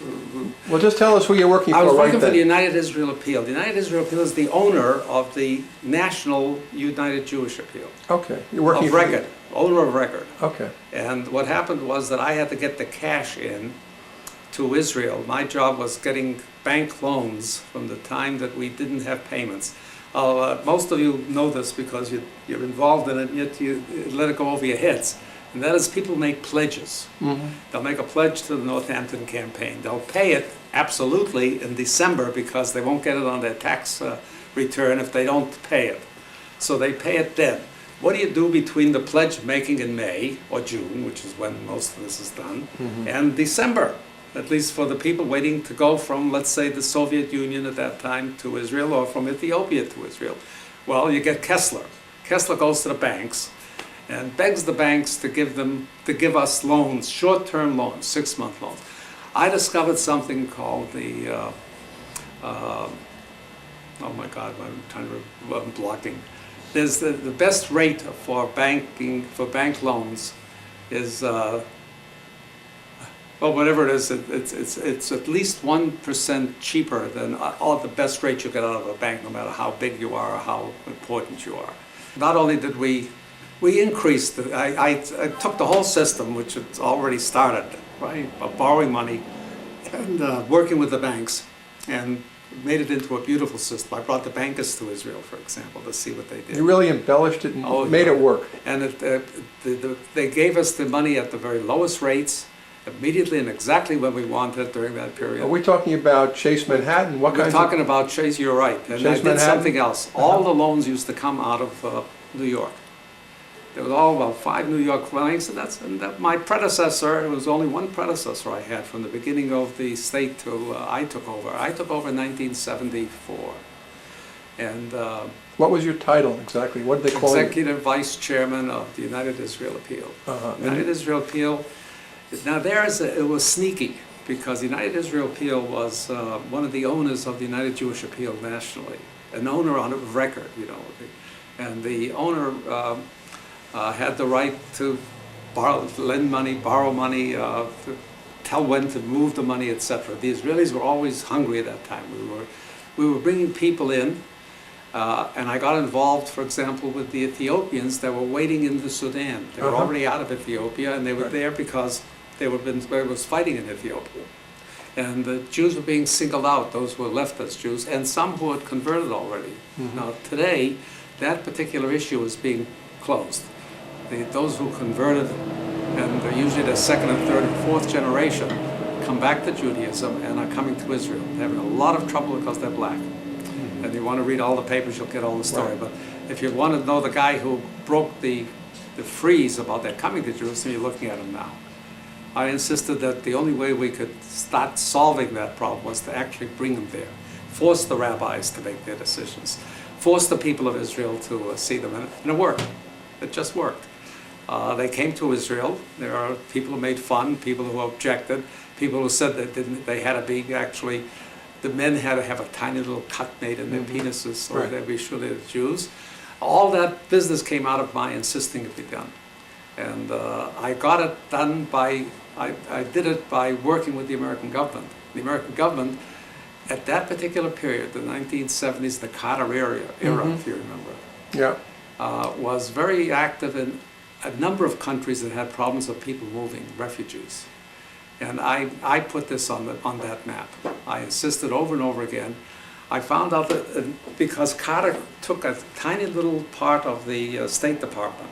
Well, just tell us who you're working
I was
for right
working for the
then.
United Israel Appeal. The United Israel Appeal is the owner of the National United Jewish Appeal.
Okay, you're working
Of
for...
record, owner of record.
Okay,
And what happened was that I had to get the cash in to Israel. My job was getting bank loans from the time that we didn't have payments. Most of you know this because you're involved in it, yet you let it go over your heads. And that is, people make pledges. They'll make a pledge to the Northampton campaign. They'll pay it absolutely in December because they won't get it on their tax return if they don't pay it. So they pay it then. What do you do between the pledge making in May or June, which is when most of this is done, and December? At least for the people waiting to go from, let's say, the Soviet Union at that time to Israel, or from Ethiopia to Israel. Well, you get Kessler. Kessler goes to the banks and begs the banks to give us loans, short-term loans, 6-month loans. I discovered something called the oh my God, I'm blocking. There's the best rate for bank loans is well, whatever it is, it's at least 1% cheaper than all the best rates you get out of a bank, no matter how big you are or how important you are. Not only did we increased, I took the whole system, which had already started, right, of borrowing money and working with the banks, and made it into a beautiful system. I brought the bankers to Israel, for example, to see what they did.
you really embellished it and made it work.
And they gave us the money at the very lowest rates, immediately and exactly when we wanted it during that period.
Are we talking about Chase Manhattan? What
We're
kinds
talking about Chase, you're right. And
Chase
I did
Manhattan?
something else. All the loans used to come out of New York. There was all about 5 New York banks, and my predecessor, it was only one predecessor I had from the beginning of the state till I took over. I took over in 1974. And
What was your title exactly? What did they call you?
Executive Vice Chairman of the United Israel Appeal.
Uh-huh.
United Israel Appeal, now it was sneaky, because the United Israel Appeal was one of the owners of the United Jewish Appeal nationally, an owner on record, you know. And the owner had the right to lend money, borrow money, to tell when to move the money, etc. The Israelis were always hungry at that time. We were bringing people in, and I got involved, for example, with the Ethiopians that were waiting in the Sudan. They were already out of Ethiopia, and they were there because there was fighting in Ethiopia. And the Jews were being singled out, those who were left as Jews, and some who had converted already. Now today, that particular issue is being closed. Those who converted, and they're usually the second and third and fourth generation, come back to Judaism and are coming to Israel. They're having a lot of trouble because they're black. And you want to read all the papers, you'll get all the story.
Right.
But if you want to know the guy who broke the freeze about their coming to Jerusalem, you're looking at him now. I insisted that the only way we could start solving that problem was to actually bring them there, force the rabbis to make their decisions, force the people of Israel to see them, and it worked. It just worked. They came to Israel. There are people who made fun, people who objected, people who said that they had to be actually, the men had to have a tiny little cut made in their penises so they'd be sure they're Jews. All that business came out of my insisting it be done. And I got it done by, I did it by working with the American government. The American government, at that particular period, the 1970s, the Carter era, if you remember, was very active in a number of countries that had problems of people moving, refugees. And I put this on that map. I insisted over and over again. I found out that because Carter took a tiny little part of the State Department,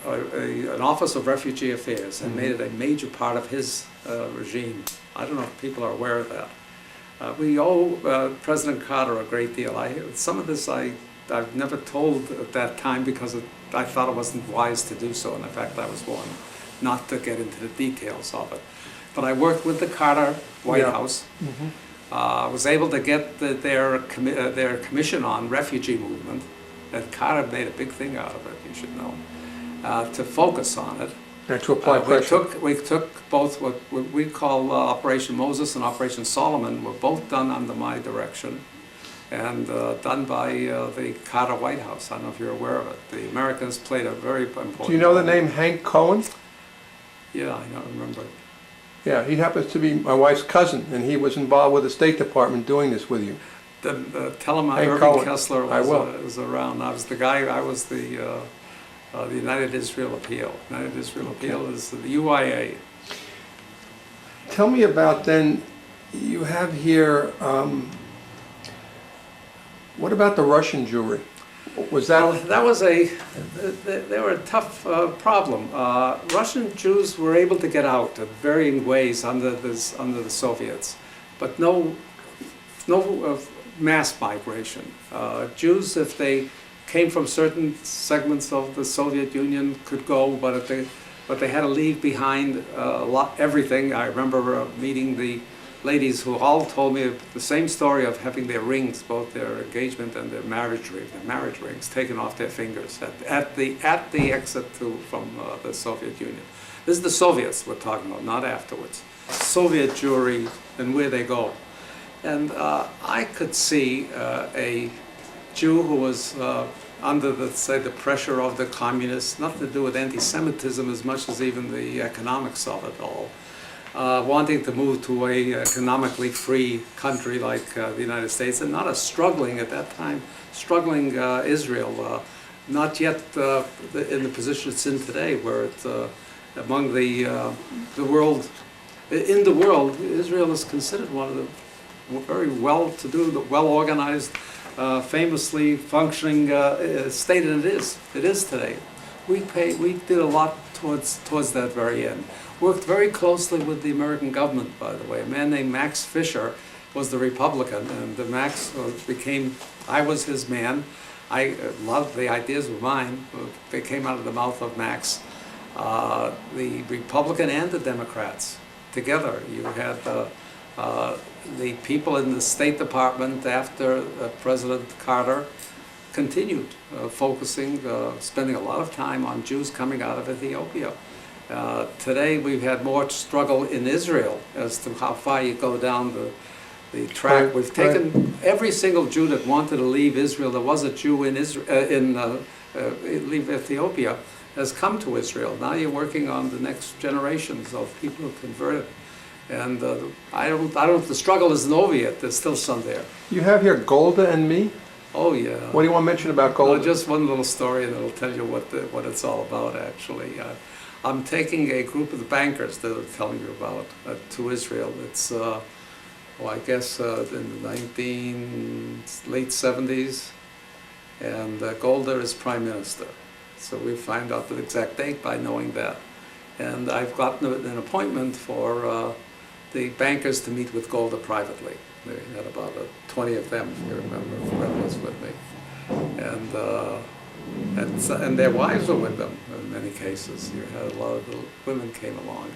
an Office of Refugee Affairs, and made it a major part of his regime. I don't know if people are aware of that. We owe President Carter a great deal. Some of this I've never told at that time because I thought it wasn't wise to do so, and in fact I was warned not to get into the details of it. But I worked with the Carter White House. I was able to get their commission on refugee movement, and Carter made a big thing out of it, you should know, to focus on it.
And to apply pressure.
We took both what we call Operation Moses and Operation Solomon, were both done under my direction, and done by the Carter White House. I don't know if you're aware of it. The Americans played a very important role.
Do you know the name Hank Cohen?
Yeah, I don't remember.
Yeah, he happens to be my wife's cousin, and he was involved with the State Department doing this with you.
Tell him
Hank
Irving
Cohen.
Kessler
I will.
was around. I was the guy, I was the United Israel Appeal. United Israel Appeal is the UIA.
Tell me about then, you have here, what about the Russian Jewry? Was that?
Well, that was they were a tough problem. Russian Jews were able to get out in varying ways under the Soviets, but no mass migration. Jews, if they came from certain segments of the Soviet Union, could go, but they had to leave behind everything. I remember meeting the ladies who all told me the same story of having their rings, both their engagement and their marriage rings, taken off their fingers at the exit from the Soviet Union. This is the Soviets we're talking about, not afterwards. Soviet Jewry and where they go. And I could see a Jew who was under the pressure of the communists, nothing to do with anti-Semitism as much as even the economics of it all. Wanting to move to a economically free country like the United States, and not a struggling, at that time, struggling Israel, not yet in the position it's in today, where it's among the world, in the world, Israel is considered one of the very well-to-do, well-organized, famously functioning state, and it is today. We did a lot towards that very end. Worked very closely with the American government, by the way. A man named Max Fisher was the Republican, and Max I was his man. A lot of the ideas were mine. They came out of the mouth of Max. The Republican and the Democrats together. You had the people in the State Department after President Carter continued focusing, spending a lot of time on Jews coming out of Ethiopia. Today we've had more struggle in Israel as to how far you go down the track.
Right,
We've taken every single Jew that wanted to leave Israel. There was a Jew in leave Ethiopia, has come to Israel. Now you're working on the next generations of people who converted. And I don't. The struggle isn't over yet. There's still some there.
You have here Golda and Me.
Oh yeah.
What do you want to mention about Golda?
Well, just one little story, and it'll tell you what it's all about. Actually, I'm taking a group of the bankers that I'm telling you about to Israel. It's I guess in the late 70s, and Golda is prime minister. So we find out the exact date by knowing that. And I've gotten an appointment for the bankers to meet with Golda privately. They had about 20 of them, if you remember, Fred was with me. And their wives were with them in many cases. You had a lot of the women came along.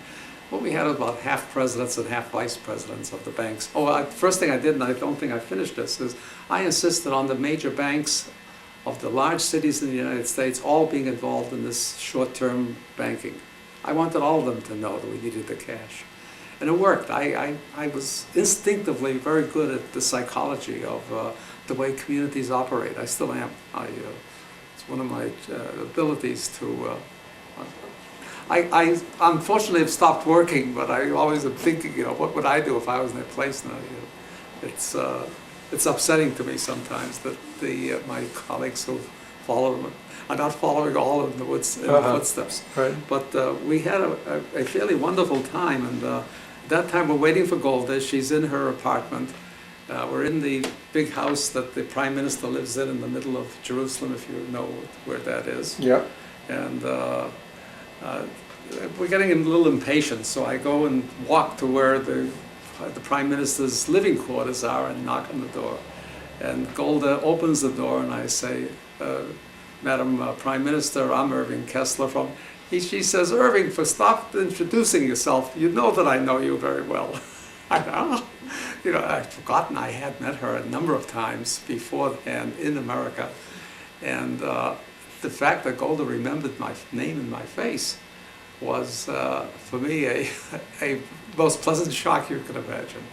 Well, we had about half presidents and half vice presidents of the banks. First thing I did, and I don't think I finished this, is I insisted on the major banks of the large cities in the United States all being involved in this short-term banking. I wanted all of them to know that we needed the cash. And it worked. I was instinctively very good at the psychology of the way communities operate. I still am. It's one of my abilities to... I unfortunately have stopped working, but I always am thinking, what would I do if I was in their place now? It's upsetting to me sometimes that my colleagues who follow are not following all in the footsteps.
Right.
But we had a fairly wonderful time, and that time we're waiting for Golda. She's in her apartment. We're in the big house that the Prime Minister lives in the middle of Jerusalem, if you know where that is.
Yeah.
And we're getting a little impatient, so I go and walk to where the Prime Minister's living quarters are and knock on the door. And Golda opens the door, and I say, Madam Prime Minister, I'm Irving Kessler from... She says, Irving, stop introducing yourself. You know that I know you very well. I know. I'd forgotten I had met her a number of times beforehand in America. And the fact that Golda remembered my name and my face was, for me, a most pleasant shock you could imagine.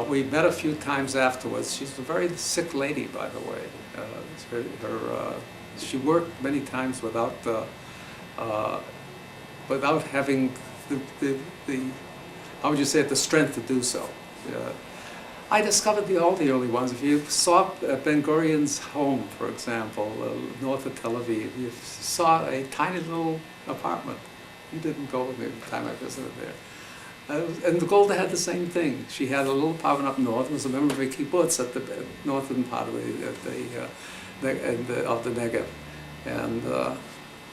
We met a few times afterwards. She's a very sick lady, by the way. She worked many times without having the how would you say it, the strength to do so. I discovered all the early ones. If you saw Ben Gurion's home, for example, north of Tel Aviv, you saw a tiny little apartment. You didn't go the time I visited there. And Golda had the same thing. She had a little apartment up north. It was a member of a kibbutz at the northern part of the Negev. And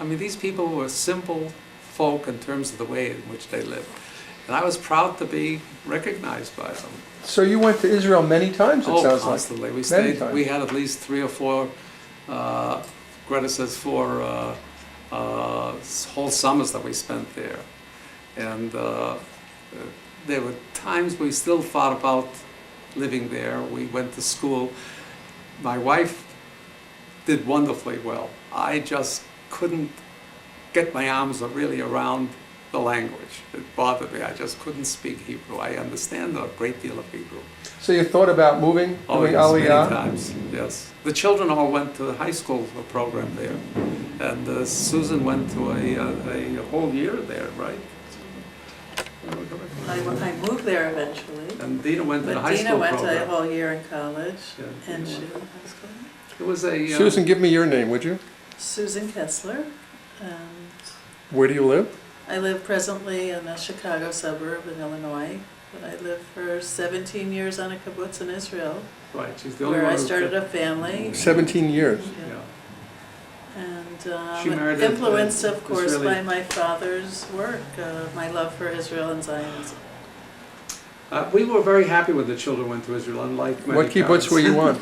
I mean, these people were simple folk in terms of the way in which they lived. And I was proud to be recognized by them.
So you went to Israel many times, it sounds
constantly.
like.
We stayed.
Times.
We had at least 3 or 4. Greta says 4 whole summers that we spent there, and there were times we still thought about living there. We went to school. My wife did wonderfully well. I just couldn't get my arms really around the language. It bothered me. I just couldn't speak Hebrew. I understand a great deal of Hebrew.
So you thought about moving, doing
yes,
Aliyah?
many times, yes. The children all went to the high school program there. And Susan went to a whole year there, right?
I moved there eventually.
And Dina went to the
But
high
Dina
school
went
program.
to a whole year in college,
Yeah,
and
Dina
she
went.
went to high school.
It was a...
Susan, give me your name, would you?
Susan Kessler, and
Where do you live?
I live presently in a Chicago suburb in Illinois, but I lived for 17 years on a kibbutz in Israel,
Right, she's the only
where
one
I
who
started
could-
a family.
17 years.
Yeah.
And
She married a-
influenced, of course,
Israeli-
by my father's work, my love for Israel and Zionism.
We were very happy when the children went to Israel, unlike many
What kibbutz
parents.
were you on?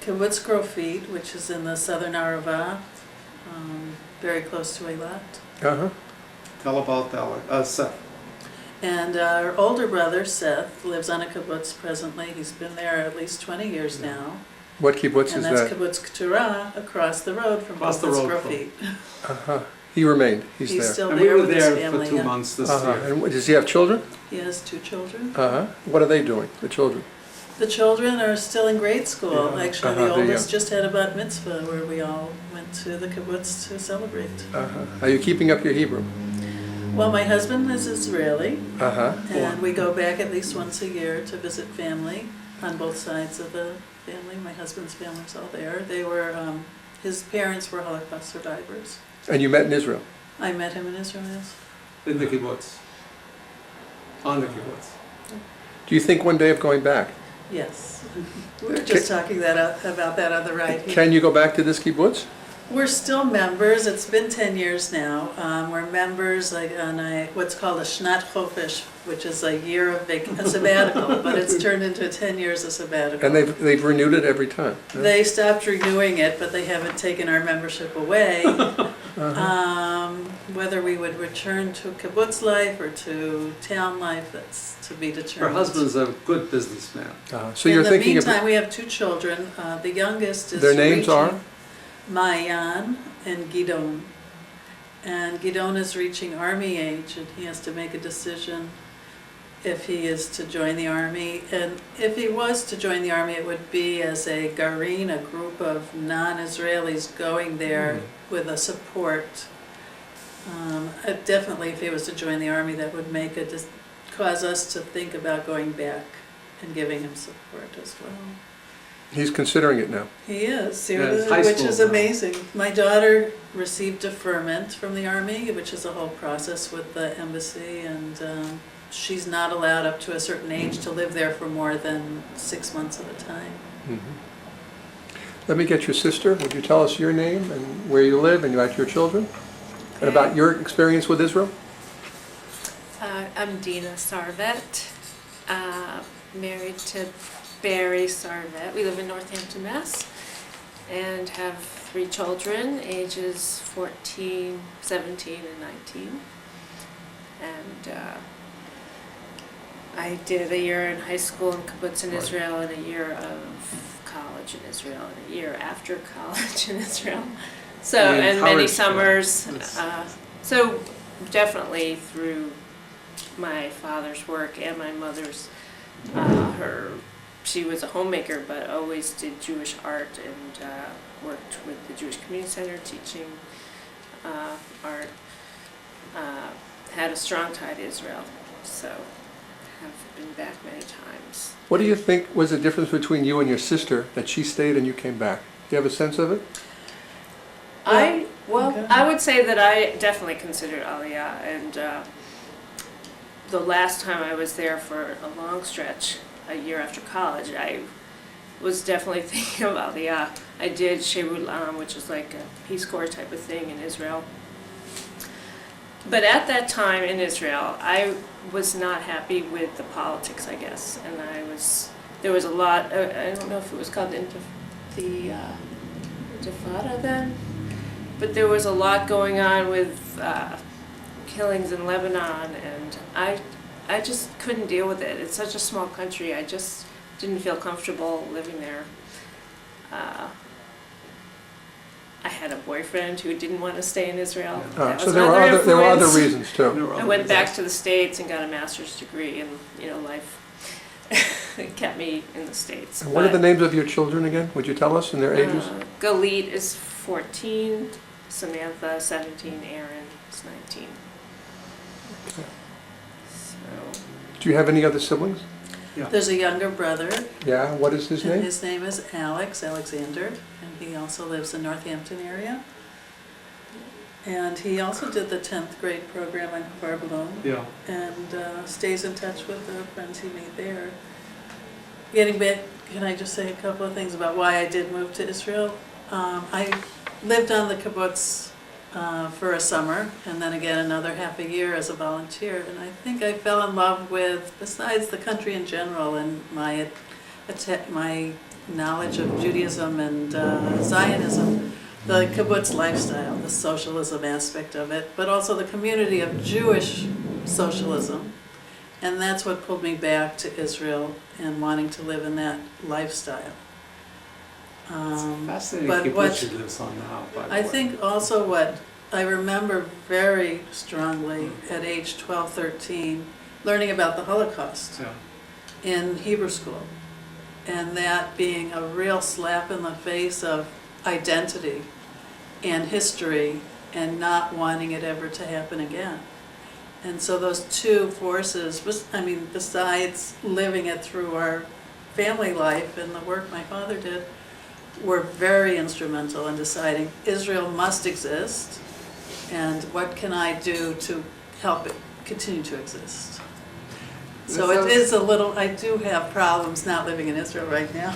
Kibbutz Grofit, which is in the southern Arava, very close to Eilat.
Uh-huh.
Tell about Seth.
And our older brother, Seth, lives on a kibbutz presently. He's been there at least 20 years now.
What kibbutz
And
is
that's
that?
kibbutz Keturah, across the road from
Across the
kibbutz
road from-
Grofit.
Uh-huh. He remained, he's
He's
there.
still
And we
there
were
with his
there
family.
for 2
yeah.
months this
Uh-huh.
year.
And does he have children?
He has 2 children.
Uh-huh. What are they doing, the children?
The children are still in grade school.
Yeah.
Actually,
Uh-huh,
the
there you
oldest
go.
just had a bat mitzvah where we all went to the kibbutz to celebrate.
Uh-huh. Are you keeping up your Hebrew?
Well, my husband is Israeli,
Uh-huh.
and we go back at least once a year to visit family on both sides of the family. My husband's family's all there. They were, his parents were Holocaust survivors.
And you met in Israel?
I met him in Israel, yes.
In the kibbutz. On the kibbutz.
Do you think one day of going back?
Yes. We were just talking about that on the right.
Can you go back to this kibbutz?
We're still members. It's been 10 years now. We're members on what's called a Shnat Chofish, which is a year of a sabbatical, but it's turned into 10 years of sabbatical.
And they've renewed it every time? huh?
They stopped renewing it, but they haven't taken our membership away. Whether we would return to kibbutz life or to town life, that's to be
Her
determined.
husband's a good businessman.
So you're thinking
In the meantime,
of,
we have 2 children. The youngest is
their names are?
Mayan and Gidon. And Gidon is reaching army age, and he has to make a decision if he is to join the army. And if he was to join the army, it would be as a garin, a group of non-Israelis going there with a support. Definitely, if he was to join the army, that would make cause us to think about going back and giving him support as well.
He's considering it now.
He is,
Yeah, it's high
which
school
is
now.
amazing. My daughter received deferment from the Army, which is a whole process with the embassy, and she's not allowed up to a certain age to live there for more than 6 months at a time.
Let me get your sister. Would you tell us your name and where you live and about your children? And about your experience with Israel?
I'm Dina Sarvet, married to Barry Sarvet. We live in Northampton, Mass, and have 3 children, ages 14, 17, and 19. And I did a year in high school in kibbutz in Israel, and a year of college in Israel, and a year after college in Israel. So,
We
and many
encourage that.
summers.
That's-
So definitely through my father's work and my mother's, she was a homemaker, but always did Jewish art and worked with the Jewish Community Center teaching art. Had a strong tie to Israel, so have been back many times.
What do you think was the difference between you and your sister that she stayed and you came back? Do you have a sense of it?
I
Okay.
would say that I definitely considered Aliyah, and the last time I was there for a long stretch, a year after college, I was definitely thinking of Aliyah. I did Shirut Am, which is like a Peace Corps type of thing in Israel. But at that time in Israel, I was not happy with the politics, I guess, and there was a lot. I don't know if it was called the Intifada then. But there was a lot going on with killings in Lebanon, and I just couldn't deal with it. It's such a small country. I just didn't feel comfortable living there. I had a boyfriend who didn't want to stay in Israel. That
So
was
there
another
were other
influence.
reasons too.
I went back to the States and got a master's degree, and life kept me in the States.
And what are the names of your children again? Would you tell us and their ages?
Galit is 14, Samantha 17, Aaron is 19.
Okay.
So,
Do you have any other siblings?
There's a younger brother,
Yeah, what is his
and
name?
his name is Alexander, and he also lives in Northampton area. And he also did the 10th grade program on Kfar Blum,
Yeah.
and stays in touch with the friends he made there. Getting back, can I just say a couple of things about why I did move to Israel? I lived on the kibbutz for a summer, and then again another half a year as a volunteer, and I think I fell in love with, besides the country in general and my knowledge of Judaism and Zionism, the kibbutz lifestyle, the socialism aspect of it, but also the community of Jewish socialism And that's what pulled me back to Israel and wanting to live in that lifestyle.
Fascinating
but
kibbutz
what-
she lives on now, by the
I
way.
think also what I remember very strongly at age 12, 13, learning about the Holocaust
Yeah.
in Hebrew school. And that being a real slap in the face of identity and history and not wanting it ever to happen again. And so those two forces, besides living it through our family life and the work my father did, were very instrumental in deciding Israel must exist, and what can I do to help it continue to exist. So it is a little, I do have problems not living in Israel right now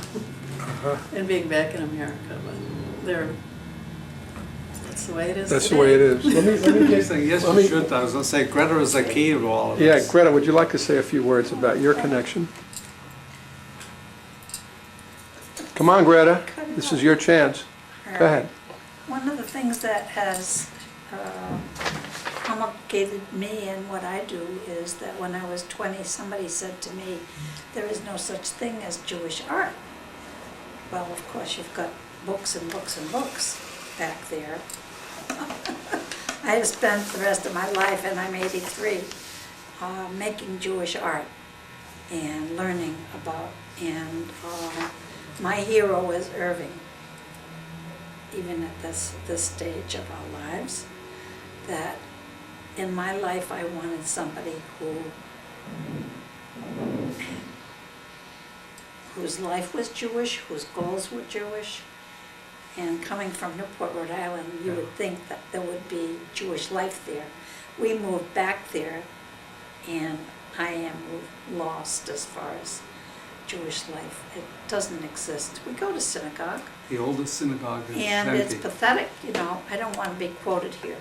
and being back in America, but that's the way it is
That's the
today.
way it is. Let me
Yes, yes,
let
you
me-
should. I was going to say, Greta is the key to all of
Yeah,
this.
Greta, would you like to say a few words about your connection? Come on, Greta, this is your chance. Go ahead.
One of the things that has promulgated me in what I do is that when I was 20, somebody said to me, there is no such thing as Jewish art. Well, of course, you've got books and books and books back there. I have spent the rest of my life, and I'm 83, making Jewish art and learning about, and my hero is Irving. Even at this stage of our lives, that in my life I wanted somebody whose life was Jewish, whose goals were Jewish. And coming from Newport, Rhode Island, you would think that there would be Jewish life there. We moved back there, and I am lost as far as Jewish life. It doesn't exist. We go to synagogue,
The oldest synagogue is
and
empty.
it's pathetic, you know. I don't want to be quoted here,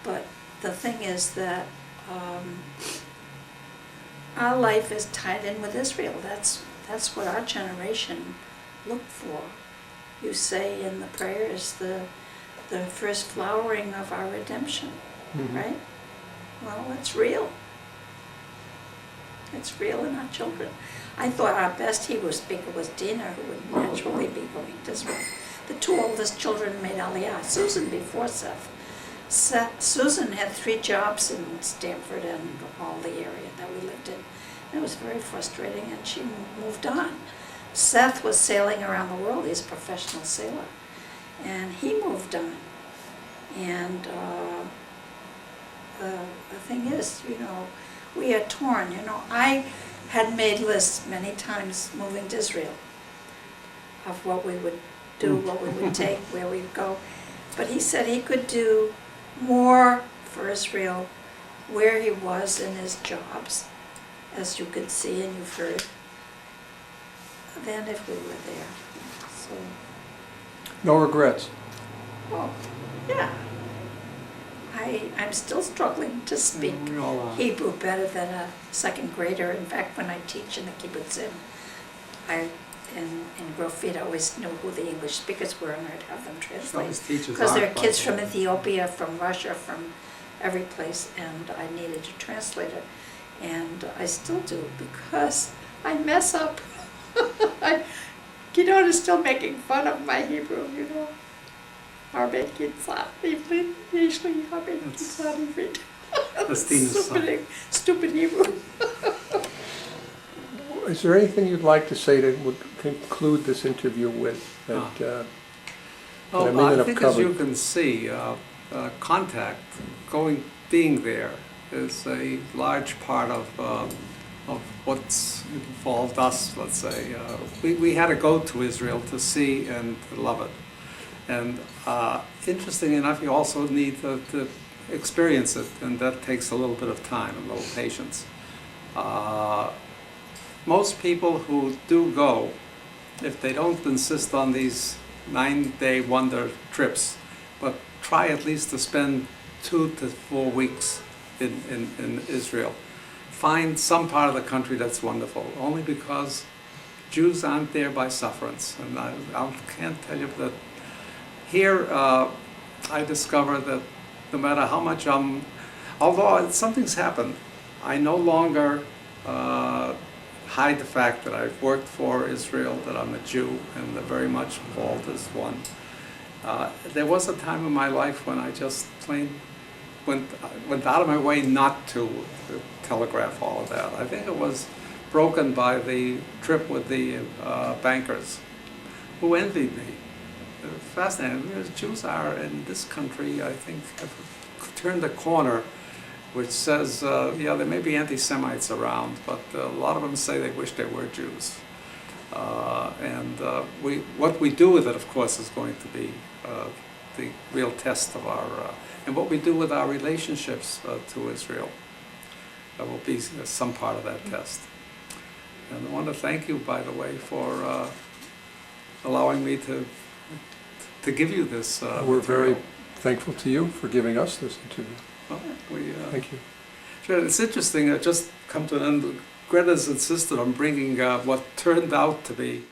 but the thing is that our life is tied in with Israel. That's what our generation looked for. You say in the prayers the first flowering of our redemption, right? Well, it's real. It's real in our children. I thought our best Hebrew speaker was Dina, who would naturally be going to Israel. The two oldest children made Aliyah, Susan before Seth. Susan had 3 jobs in Stamford and all the area that we lived in. It was very frustrating, and she moved on. Seth was sailing around the world. He's a professional sailor. And he moved on. And the thing is, you know, we are torn. You know, I had made lists many times moving to Israel of what we would do, what we would take, where we'd go. But he said he could do more for Israel where he was in his jobs, as you could see and you've heard, than if we were there. So,
No regrets.
well, yeah. I'm still struggling to speak
We all are.
Hebrew better than a second grader. In fact, when I teach in the kibbutzim, in Grofit, I always know who the English speakers were, and I'd have them translate.
Those teachers
Because there are
aren't
kids
Bible.
from Ethiopia, from Russia, from every place, and I needed a translator. And I still do, because I mess up. Gidon is still making fun of my Hebrew, you know. הרבה קצת עברית, יש לי הרבה קצת עברית.
That's Tina's son.
Stupid Hebrew.
Is there anything you'd like to say that would conclude this interview with? That,
Oh,
I may not
I
have
think as you
covered.
can see, contact, being there is a large part of what's involved us, let's say. We had to go to Israel to see and to love it. And interesting enough, you also need to experience it, and that takes a little bit of time, a little patience. Most people who do go, if they don't insist on these 9-day wonder trips, but try at least to spend 2 to 4 weeks in Israel, find some part of the country that's wonderful, only because Jews aren't there by sufferance. And I can't tell you that here I discover that no matter how much although something's happened, I no longer hide the fact that I've worked for Israel, that I'm a Jew, and that very much Walt is one. There was a time in my life when I just plain went out of my way not to telegraph all of that. I think it was broken by the trip with the bankers, who envied me. Fascinating. Because Jews are in this country, I think, have turned a corner, which says, yeah, there may be anti-Semites around, but a lot of them say they wish they were Jews. What we do with it, of course, is going to be the real test of our, and what we do with our relationships to Israel will be some part of that test. And I want to thank you, by the way, for allowing me to give you this
We're very
material.
thankful to you for giving us this interview.
Well,
Thank you.
Sure, it's interesting, just come to an end. Greta's insisted on bringing what turned out to be